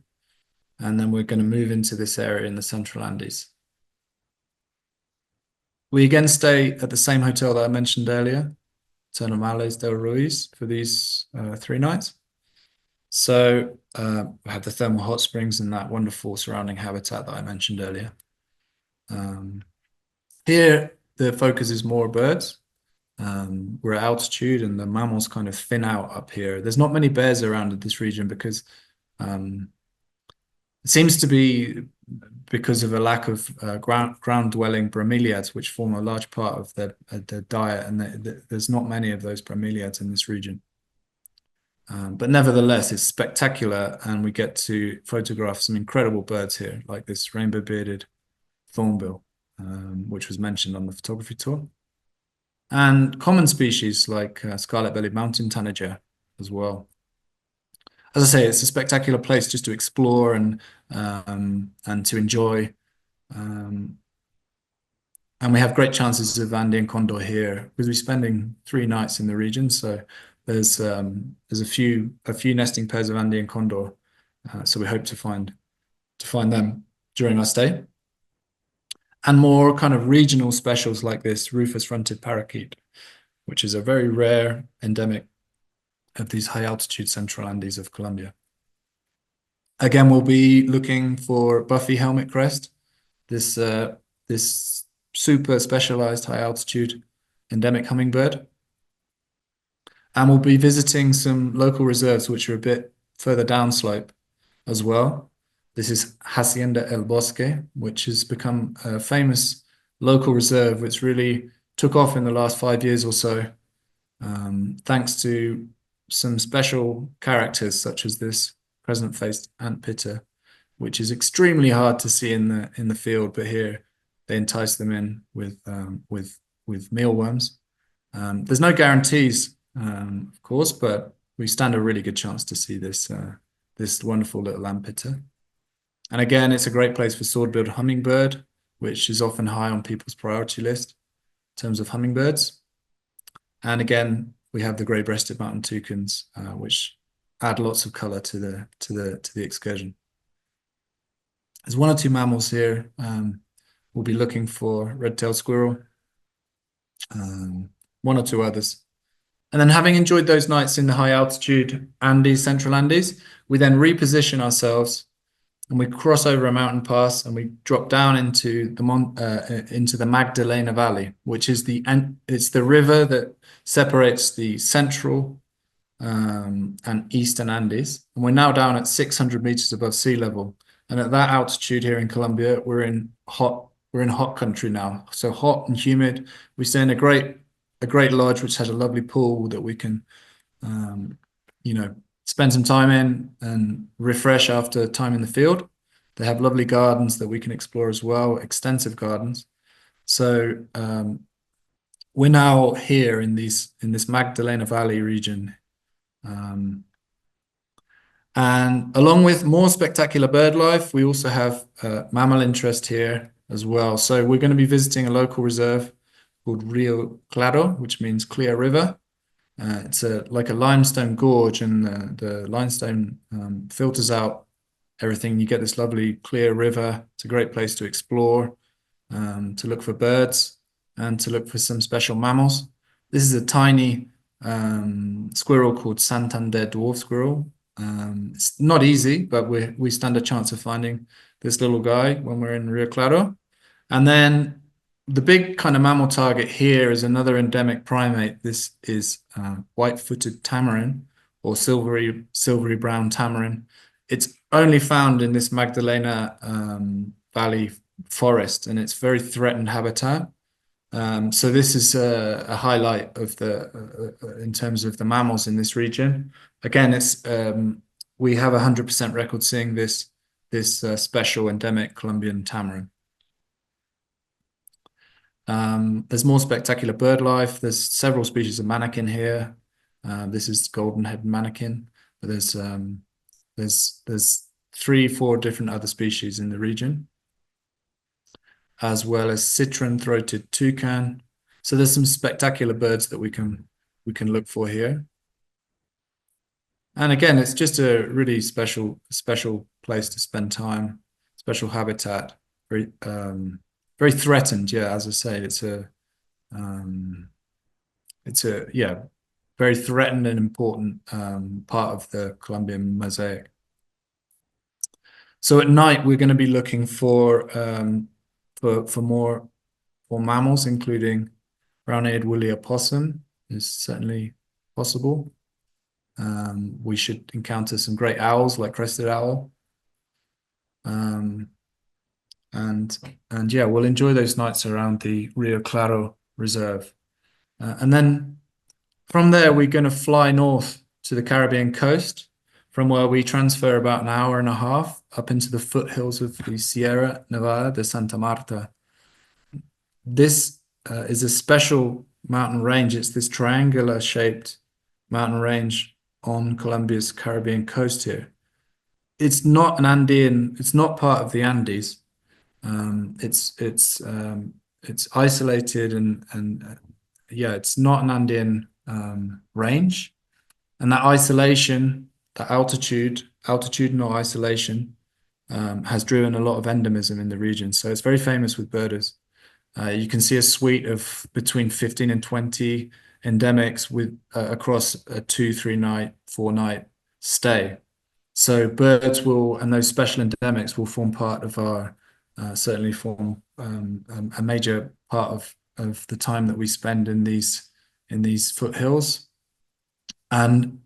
and then we're going to move into this area in the Central Andes. We again stay at the same hotel that I mentioned earlier, Termales del Ruiz, for these 3 nights. So we have the thermal hot springs and that wonderful surrounding habitat that I mentioned earlier. Here, the focus is more birds. We're at altitude and the mammals kind of thin out up here. There's not many bears around in this region because it seems to be because of a lack of ground-dwelling bromeliads, which form a large part of their diet, and there's not many of those bromeliads in this region. But nevertheless, it's spectacular, and we get to photograph some incredible birds here, like this rainbow-bearded thornbill, which was mentioned on the photography tour. And common species like scarlet-bellied mountain tanager as well. As I say, it's a spectacular place just to explore and to enjoy. And we have great chances of Andean condor here because we're spending 3 nights in the region. So there's a few nesting pairs of Andean condor. So we hope to find them during our stay. And more kind of regional specials like this rufous-fronted parakeet, which is a very rare endemic of these high-altitude Central Andes of Colombia. Again, we'll be looking for Buffy helmet crest, this super specialized high-altitude endemic hummingbird. And we'll be visiting some local reserves, which are a bit further downslope as well. This is Hacienda El Bosque, which has become a famous local reserve, which really took off in the last 5 years or so, thanks to some special characters such as this crescent-faced antpitter which is extremely hard to see in the field, but here they entice them in with mealworms. There's no guarantees, of course, but we stand a really good chance to see this wonderful little lampeter. And again, it's a great place for sword-billed hummingbird, which is often high on people's priority list in terms of hummingbirds. And again, we have the grey-breasted mountain toucans, which add lots of color to the excursion. There's one or two mammals here. We'll be looking for red-tailed squirrel, one or two others. And then having enjoyed those nights in the high altitude Andes, Central Andes, we then reposition ourselves and we cross over a mountain pass and we drop down into the Magdalena Valley, which is it's the river that separates the central and eastern Andes. And we're now down at 600 meters above sea level. And at that altitude here in Colombia, we're in hot country now. So hot and humid. We stay in a great lodge which has a lovely pool that we can spend some time in and refresh after time in the field. They have lovely gardens that we can explore as well, extensive gardens. So we're now here in this Magdalena Valley region. And along with more spectacular bird life, we also have mammal interest here as well. So we're going to be visiting a local reserve called Rio Claro, which means clear river. It's like a limestone gorge, and the limestone filters out everything. You get this lovely clear river. It's a great place to explore, to look for birds, and to look for some special mammals. This is a tiny squirrel called Santander dwarf squirrel. It's not easy, but we stand a chance of finding this little guy when we're in Rio Claro. And then the big kind of mammal target here is another endemic primate. This is white-footed tamarin, or silvery brown tamarin. It's only found in this Magdalena Valley forest, and it's very threatened habitat. So this is a highlight of in terms of the mammals in this region. Again, we have 100% record seeing this special endemic Colombian tamarin. There's more spectacular bird life. There's several species of manakin here. This is golden-headed manakin, but there's 3-4 different other species in the region, as well as citron-throated toucan. So there's some spectacular birds that we can look for here. And again, it's just a really special place to spend time, special habitat, very threatened. Yeah, as I say, it's a very threatened and important part of the Colombian mosaic. So at night, we're going to be looking for more mammals, including brown-eared woolly opossum is certainly possible. We should encounter some great owls like crested owl. And yeah, we'll enjoy those nights around the Rio Claro Reserve. And then from there, we're going to fly north to the Caribbean coast, from where we transfer about an hour and a half up into the foothills of the Sierra Nevada de Santa Marta. This is a special mountain range. It's this triangular shaped mountain range on Colombia's Caribbean coast here. It's not an Andean, it's not part of the Andes. It's isolated and yeah, it's not an Andean range. And that isolation, that altitudinal isolation, has driven a lot of endemism in the region. So it's very famous with birders. You can see a suite of between 15 and 20 endemics with across a 2-3 night, 4-night stay. So birds and those special endemics will form part of our, certainly form a major part of the time that we spend in these foothills. And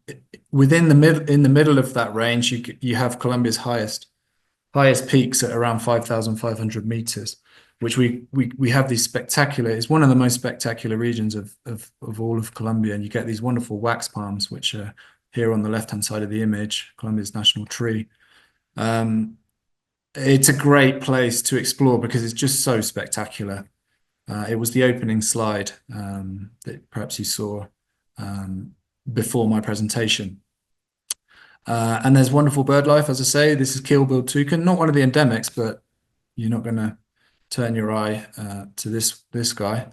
within the middle of that range, you have Colombia's highest peaks at around 5,500 meters, which we have these spectacular. It's one of the most spectacular regions of all of Colombia, and you get these wonderful wax palms, which are here on the left-hand side of the image, Colombia's national tree. it's a great place to explore because it's just so spectacular. It was the opening slide that perhaps you saw um, before my presentation. And there's wonderful bird life, as I say. This is keelbilled toucan, not one of the endemics, but you're not going to turn your eye to this guy.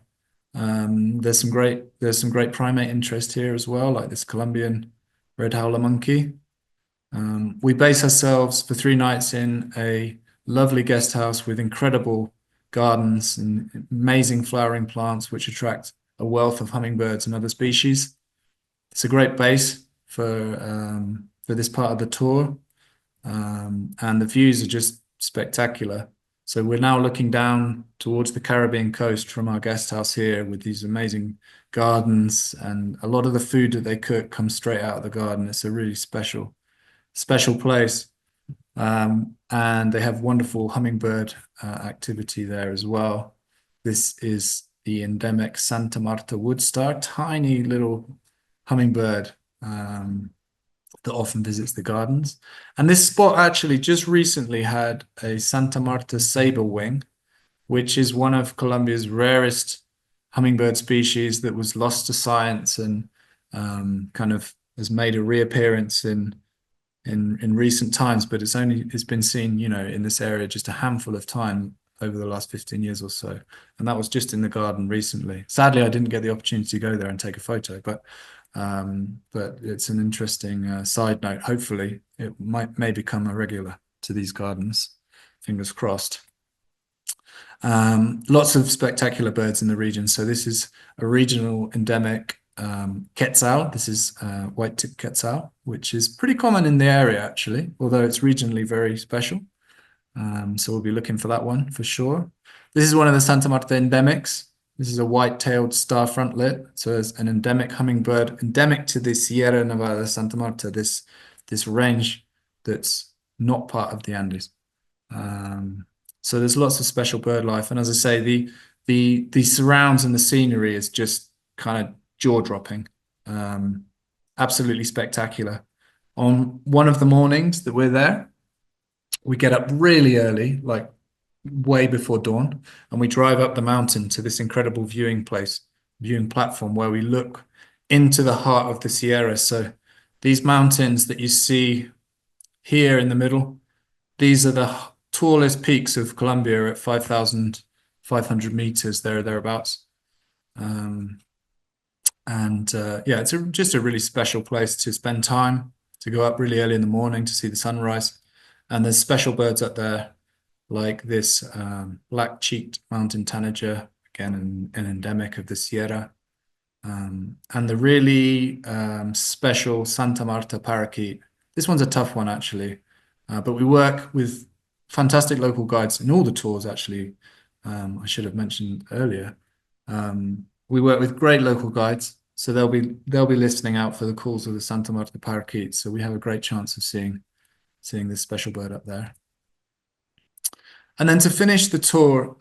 There's some great primate interest here as well, like this Colombian red howler monkey. We base ourselves for 3 nights in a lovely guest house with incredible gardens and amazing flowering plants, which attract a wealth of hummingbirds and other species. It's a great base for this part of the tour, and the views are just spectacular. So we're now looking down towards the Caribbean coast from our guest house here with these amazing gardens, and a lot of the food that they cook comes straight out of the garden. It's a really special place. And they have wonderful hummingbird activity there as well. This is the endemic Santa Marta woodstar, tiny little hummingbird that often visits the gardens. And this spot actually just recently had a Santa Marta saberwing, which is one of Colombia's rarest hummingbird species that was lost to science and kind of has made a reappearance in recent times, but it's been seen, in this area just a handful of time over the last 15 years or so. And that was just in the garden recently. Sadly, I didn't get the opportunity to go there and take a photo, but it's an interesting side note. Hopefully it may become a regular to these gardens. Fingers crossed. Lots of spectacular birds in the region. So this is a regional endemic quetzal. This is white-tipped quetzal, which is pretty common in the area actually, although it's regionally very special. So we'll be looking for that one for sure. This is one of the Santa Marta endemics. This is a white-tailed star frontlet. So it's an endemic hummingbird, endemic to the Sierra Nevada Santa Marta, this range that's not part of the Andes. So there's lots of special bird life, and as I say, the surrounds and the scenery is just kind of jaw-dropping, absolutely spectacular. On one of the mornings that we're there, we get up really early, like way before dawn, and we drive up the mountain to this incredible viewing platform where we look into the heart of the Sierra. So these mountains that you see here in the middle, these are the tallest peaks of Colombia at 5,500 meters, thereabouts. Yeah, it's just a really special place to spend time, to go up really early in the morning to see the sunrise. And there's special birds up there, like this black-cheeked mountain tanager, again, an endemic of the Sierra. And the really special Santa Marta parakeet. This one's a tough one, actually. But we work with fantastic local guides in all the tours, actually. I should have mentioned earlier. We work with great local guides, so they'll be listening out for the calls of the Santa Marta parakeets. So we have a great chance of seeing this special bird up there. And then to finish the tour,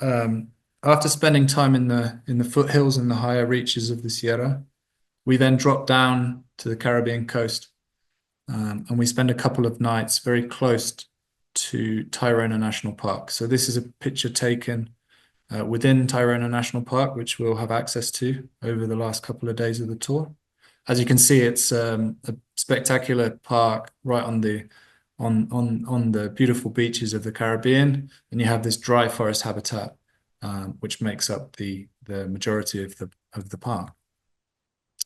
after spending time in the foothills and the higher reaches of the Sierra, we then drop down to the Caribbean coast, and we spend a couple of nights very close to Tayrona National Park. So this is a picture taken within Tayrona National Park, which we'll have access to over the last couple of days of the tour. As you can see, it's a spectacular park right on the beautiful beaches of the Caribbean, and you have this dry forest habitat, which makes up the majority of the park.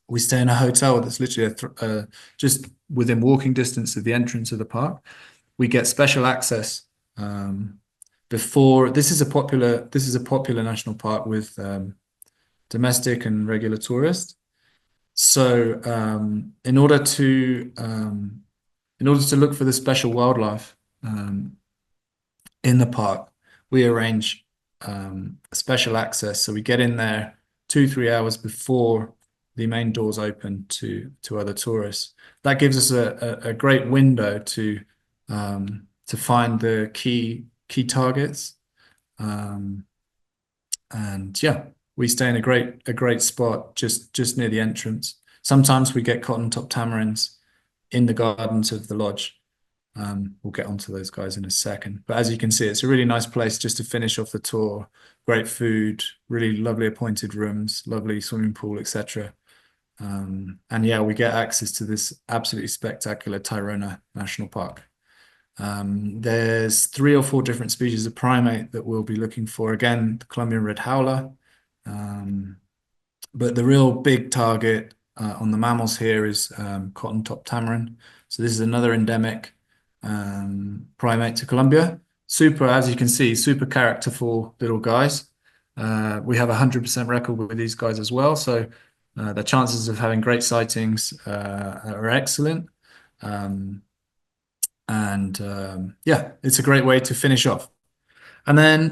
We stay in a hotel that's literally just within walking distance of the entrance of the park. We get special access before. This is a popular national park with domestic and regular tourists. So in order to look for the special wildlife in the park, we arrange special access. So we get in there 2-3 hours before the main doors open to other tourists. That gives us a great window to find the key targets. And yeah, we stay in a great spot just near the entrance. Sometimes we get cotton top tamarins in the gardens of the lodge. We'll get onto those guys in a second. But as you can see, it's a really nice place just to finish off the tour. Great food, really lovely appointed rooms, lovely swimming pool, etc. And yeah, we get access to this absolutely spectacular Tayrona National Park. There's 3 or 4 different species of primate that we'll be looking for. Again, the Colombian red howler. But the real big target on the mammals here is cotton-top tamarin. So this is another endemic primate to Colombia. Super, as you can see, super characterful little guys. We have 100% record with these guys as well. So the chances of having great sightings are excellent. Yeah, it's a great way to finish off. And then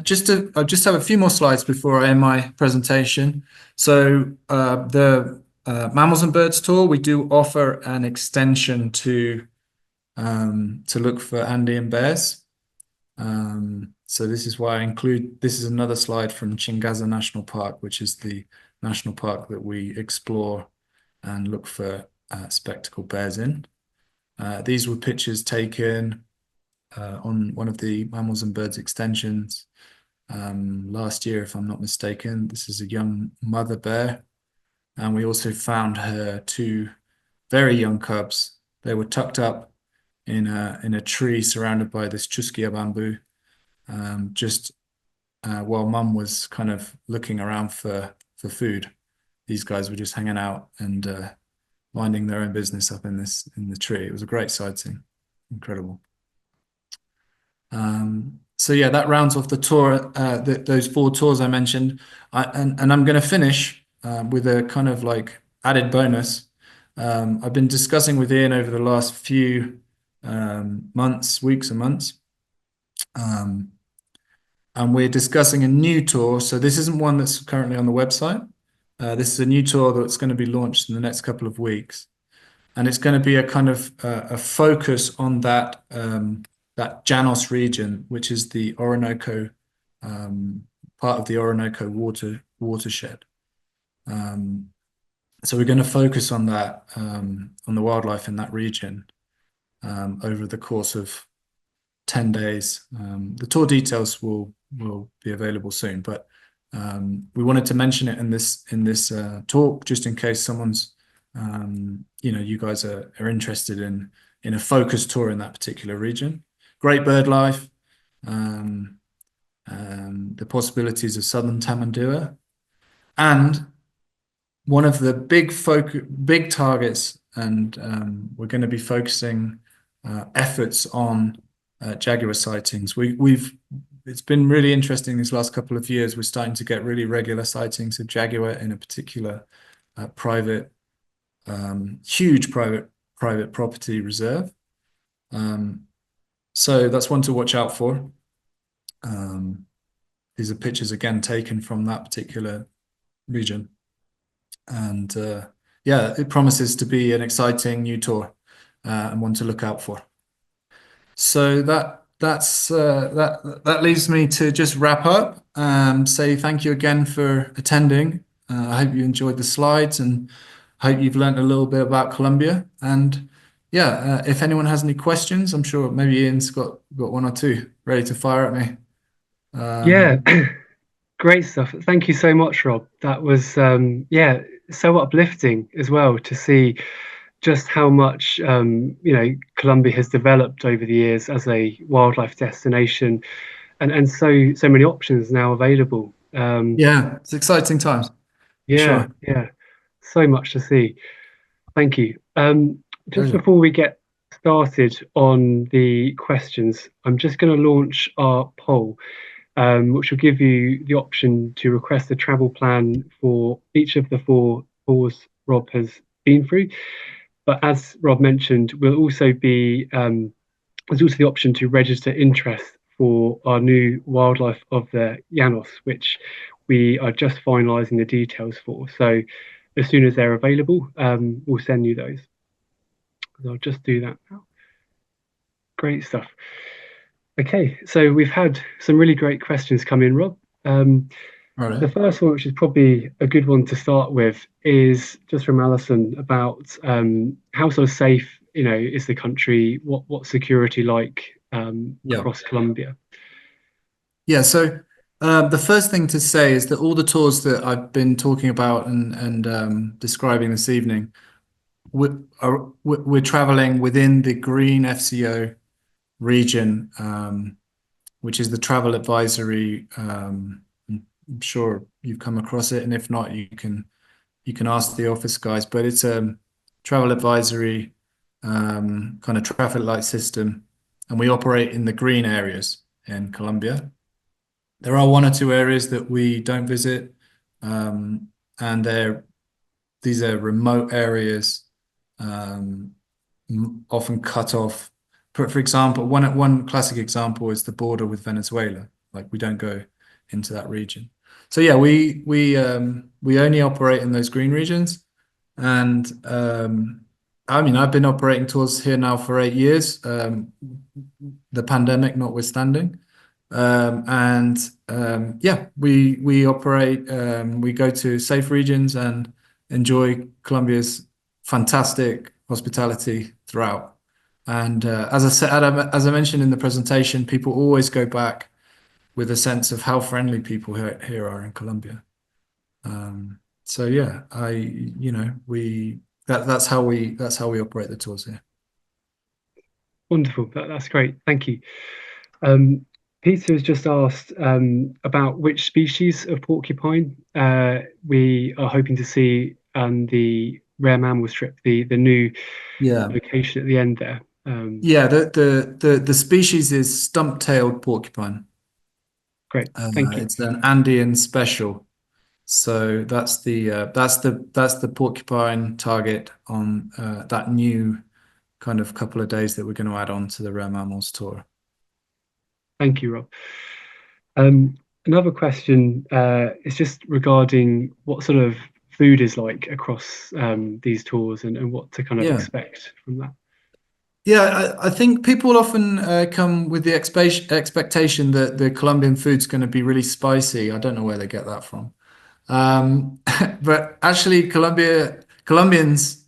I just have a few more slides before I end my presentation. So the Mammals and Birds tour, we do offer an extension to look for Andean bears. So this is why this is another slide from Chingaza National Park, which is the national park that we explore and look for spectacled bears in. These were pictures taken on one of the Mammals and Birds extensions last year, if I'm not mistaken. This is a young mother bear, and we also found her 2 very young cubs. They were tucked up in a tree surrounded by this chusquia bamboo, just while mum was kind of looking around for food. These guys were just hanging out and minding their own business up in the tree. It was a great sighting, incredible. So yeah, that rounds off the tour, those 4 tours I mentioned. And I'm going to finish with a kind of like added bonus. I've been discussing with Ian over the last few weeks and months. And we're discussing a new tour. So this isn't one that's currently on the website. This is a new tour that's going to be launched in the next couple of weeks. And it's going to be a kind of a focus on that Llanos region, which is the Orinoco, part of the Orinoco watershed. So we're going to focus on that, on the wildlife in that region over the course of 10 days. The tour details will be available soon, but we wanted to mention it in this talk just in case someone's, you guys are interested in a focused tour in that particular region. Great bird life, the possibilities of southern Tamandua, and one of the big targets, and we're going to be focusing efforts on jaguar sightings. It's been really interesting these last couple of years. We're starting to get really regular sightings of jaguar in a particular huge private property reserve. So that's one to watch out for. These are pictures again taken from that particular region. And yeah, it promises to be an exciting new tour and one to look out for. So that leaves me to just wrap up and say thank you again for attending. I hope you enjoyed the slides and I hope you've learned a little bit about Colombia. And yeah, if anyone has any questions, I'm sure maybe Ian's got 1 or 2 ready to fire at me. Yeah, great stuff. Thank you so much, Rob. That was so uplifting as well to see just how much Colombia has developed over the years as a wildlife destination, and so many options now available. Yeah, it's exciting times for Yeah, sure. yeah, so much to see. Thank you. Just Pleasure. before we get started on the questions, I'm just going to launch our poll, which will give you the option to request a travel plan for each of the 4 tours Rob has been through. But as Rob mentioned, there's also the option to register interest for our new wildlife of the Llanos, which we are just finalising the details for. So as soon as they're available, we'll send you those. I'll just do that now. Great stuff. Okay, so we've had some really great questions come in, Rob. Right. The first one, which is probably a good one to start with, is just from Alison about how sort of safe is the country? What's security like Yeah. across Colombia? Yeah, so the first thing to say is that all the tours that I've been talking about and describing this evening, we're traveling within the Green FCO region, which is the travel advisory. I'm sure you've come across it, and if not, you can ask the office guys. But it's a travel advisory kind of traffic light system, and we operate in the green areas in Colombia. There are one or two areas that we don't visit, um, and these are remote areas, um, often cut off. For example, one classic example is the border with Venezuela. Like we don't go into that region. So yeah, we only operate in those green regions, and I mean I've been operating tours here now for 8 years, the pandemic notwithstanding. And yeah, we operate. We go to safe regions and enjoy Colombia's fantastic hospitality throughout. And as I said, as I mentioned in the presentation, people always go back with a sense of how friendly people here are in Colombia. So yeah, we that's how we operate the tours here. Wonderful. That's great. Thank you. Um, Peter has just asked about which species of porcupine we are hoping to see on the rare mammal strip, the new Yeah. location at the end there. Yeah, the species is stump-tailed porcupine. Great. Thank you. It's an Andean special. So that's the porcupine target on that new kind of couple of days that we're going to add on to the rare mammals tour. Thank you, Rob. Another question is just regarding what sort of food is like across these tours and what to kind of Yeah. expect from that. Yeah, I think people often come with the expectation that the Colombian food's going to be really spicy. I don't know where they get that from. But actually, Colombians,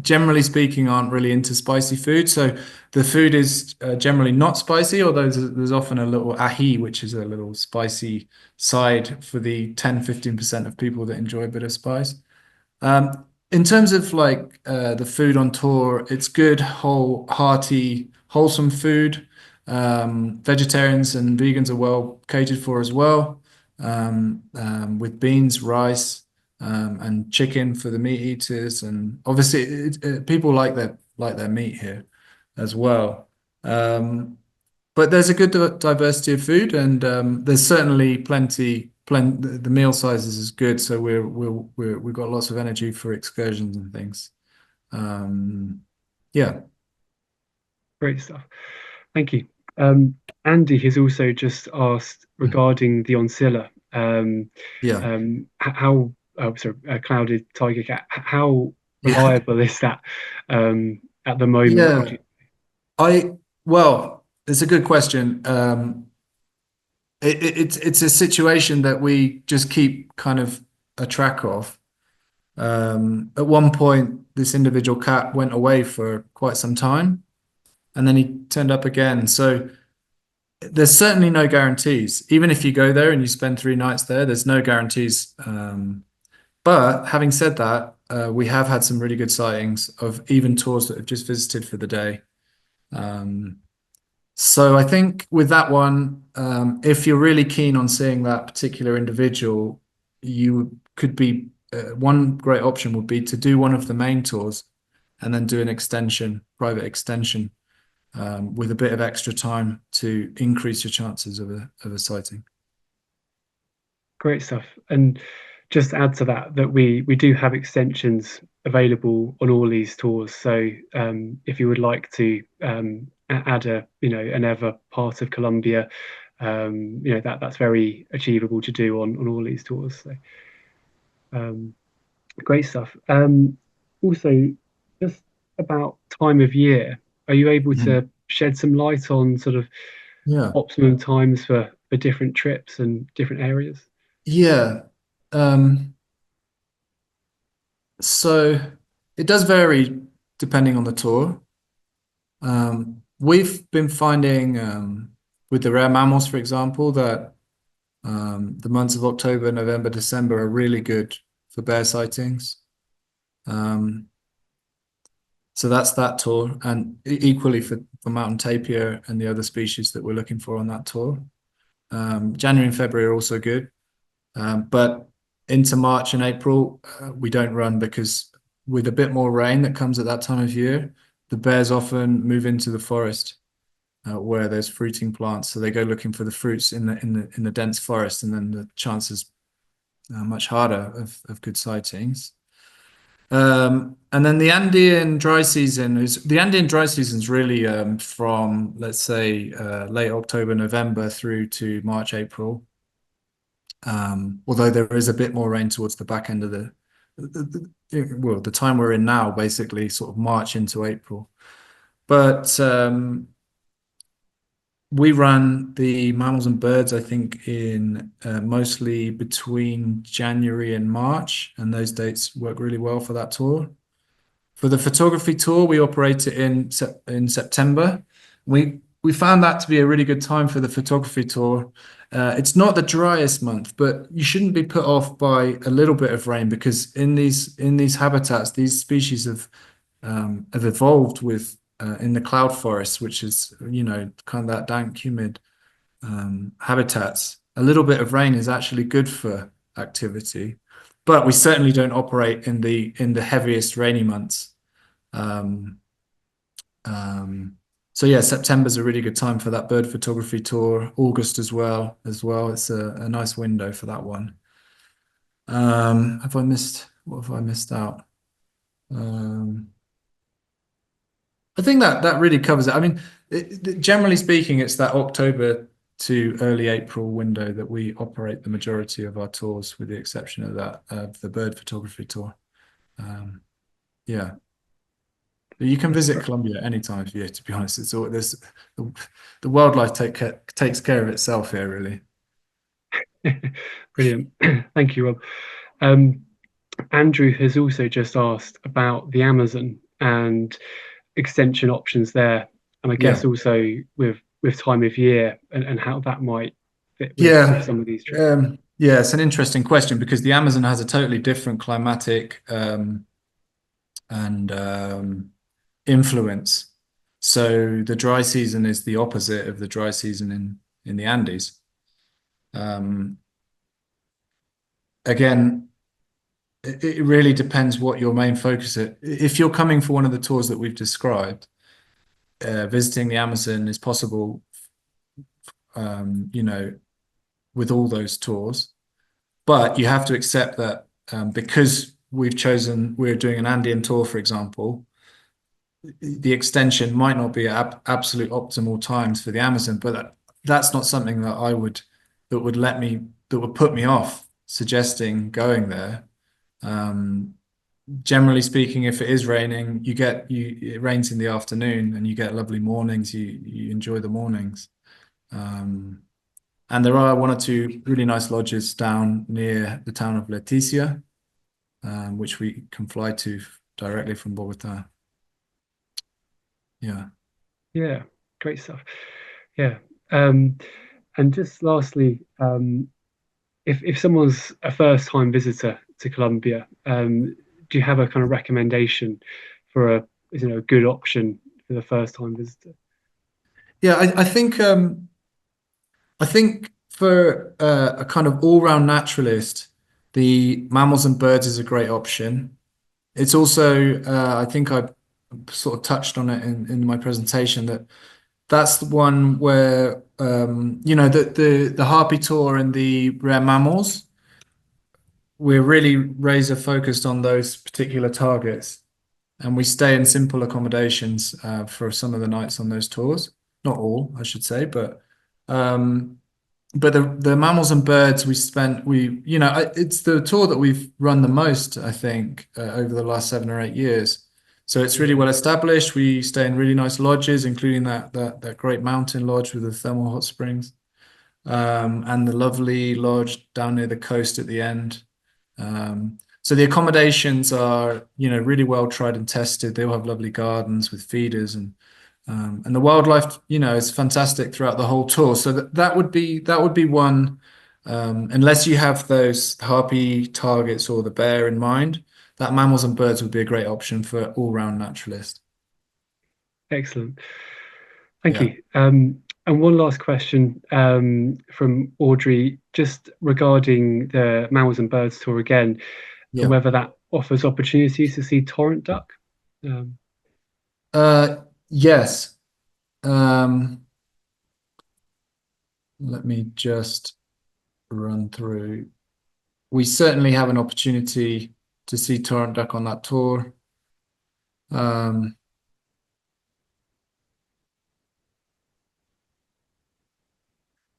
generally speaking, aren't really into spicy food. So the food is generally not spicy, although there's often a little ají, which is a little spicy side for the 10-15% of people that enjoy a bit of spice. In terms of like the food on tour, it's good, whole, hearty, wholesome food. Vegetarians and vegans are well catered for as well, with beans, rice, and chicken for the meat eaters, and obviously people like their meat here as well. But there's a good diversity of food, and there's certainly plenty. The meal sizes is good, so we've got lots of energy for excursions and things. Um, yeah, Great stuff. Thank you. Andy has also just asked regarding the oncilla. yeah, How, oh, sorry, clouded tiger cat. How yeah, reliable is that at the moment? Would yeah. you? Well, it's a good question. It's a situation that we just keep kind of a track of. At one point, this individual cat went away for quite some time, and then he turned up again. So there's certainly no guarantees. Even if you go there and you spend 3 nights there, there's no guarantees. But having said that, we have had some really good sightings of even tours that have just visited for the day. Um, so I think with that one, if you're really keen on seeing that particular individual, you could be one great option would be to do one of the main tours and then do an extension, private extension, with a bit of extra time to increase your chances of a sighting. Great stuff. And just to add to that, that we do have extensions available on all these tours. So if you would like to add another part of Colombia, that's very achievable to do on all these tours. So um, great stuff. Also, just about time of year, are you able Mhm. to shed some light on sort of Yeah. optimum times for different trips and different areas? Yeah. Um, so it does vary depending on the tour. We've been finding with the rare mammals, for example, that the months of October, November, December are really good for bear sightings. So that's that tour, and equally for mountain tapir and the other species that we're looking for on that tour. January and February are also good, but into March and April we don't run because with a bit more rain that comes at that time of year, the bears often move into the forest where there's fruiting plants. So they go looking for the fruits in the dense forest, and then the chances are much harder of good sightings. And then the Andean dry season is really from, let's say, late October, November through to March, April. Although there is a bit more rain towards the back end of the time we're in now, basically sort of March into April. But we run the mammals and birds, I think, in mostly between January and March, and those dates work really well for that tour. For the photography tour, we operate it in September. We found that to be a really good time for the photography tour. It's not the driest month, but you shouldn't be put off by a little bit of rain, because in these habitats, these species have evolved with in the cloud forest, which is, you know, kind of that dank, humid habitats. A little bit of rain is actually good for activity, but we certainly don't operate in the heaviest rainy months. So yeah, September's a really good time for that bird photography tour. August as well. It's a nice window for that one. What have I missed out? I think that really covers it. I mean, generally speaking, it's that October to early April window that we operate the majority of our tours, with the exception of the bird photography tour. Yeah. But you can visit Colombia any time of year, to be honest. It's all this the wildlife takes care of itself here, really. Brilliant. Thank you, Rob. Andrew has also just asked about the Amazon and extension options there, and I guess Yeah. also with time of year and how that might fit with Yeah. some of these trips. Yeah, it's an interesting question, because the Amazon has a totally different climatic and influence. So the dry season is the opposite of the dry season in the Andes. Again, it really depends what your main focus is. If you're coming for one of the tours that we've described, visiting the Amazon is possible, you know, with all those tours. But you have to accept that because we're doing an Andean tour, for example, the extension might not be at absolute optimal times for the Amazon, but that's not something that would put me off suggesting going there. Generally speaking, if it is raining, it rains in the afternoon and you get lovely mornings. You enjoy the mornings. And there are one or two really nice lodges down near the town of Leticia, which we can fly to directly from Bogota. Yeah. Yeah, great stuff. Yeah. And just lastly, if someone's a first time visitor to Colombia, do you have a kind of recommendation for a good option for the first time visitor? Yeah, I think for a kind of all-round naturalist, the mammals and birds is a great option. It's also, I think I sort of touched on it in my presentation, that's the one where you know, the harpy tour and the rare mammals, we're really razor focused on those particular targets, and we stay in simple accommodations for some of the nights on those tours. Not all, I should say, um, but the mammals and birds it's the tour that we've run the most, I think, over the last 7 or 8 years. So it's really well established. We stay in really nice lodges, including that great mountain lodge with the thermal hot springs, and the lovely lodge down near the coast at the end. So the accommodations are, really well tried and tested. They all have lovely gardens with feeders and the wildlife, is fantastic throughout the whole tour. So that would be one, unless you have those harpy targets or the bear in mind, that mammals and birds would be a great option for all-round naturalist. Excellent. Thank Yeah, you. And one last question from Audrey, just regarding the Mammals and Birds tour again, and yeah. whether that offers opportunities to see torrent duck. Um, Yes. Um, Let me just run through. We certainly have an opportunity to see torrent duck on that tour. Um,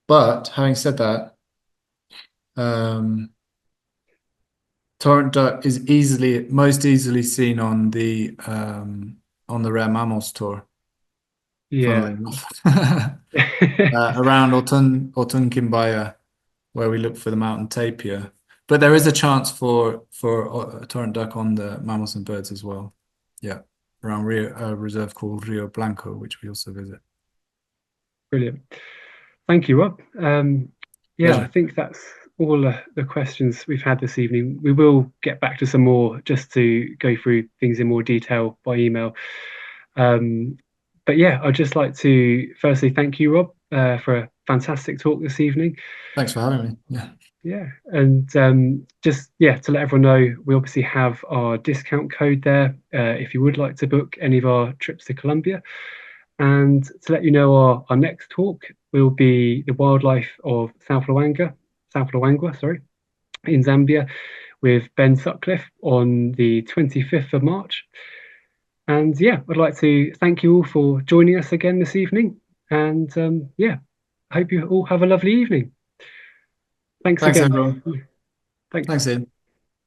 but having said that, um, torrent duck is most easily seen on the rare mammals tour, funnily yeah. enough. Around Kimbaya, where we look for the mountain tapir. But there is a chance for torrent duck on the mammals and birds as well. Yeah, around a reserve called Rio Blanco, which we also visit. Brilliant. Thank you, Rob. Yeah, I Pleasure. think that's all the questions we've had this evening. We will get back to some more just to go through things in more detail by email. Um, but yeah, I'd just like to firstly thank you, Rob, for a fantastic talk this evening. Thanks for having me. Yeah. Yeah, and just yeah, to let everyone know, we obviously have our discount code there if you would like to book any of our trips to Colombia. And to let you know, our next talk will be the wildlife of South Luangwa, sorry, in Zambia, with Ben Sutcliffe on the 25th of March. And yeah, I'd like to thank you all for joining us again this evening. And yeah, I hope you all have a lovely evening. Thanks Thanks, again. everyone. Thanks. Thanks, Ian.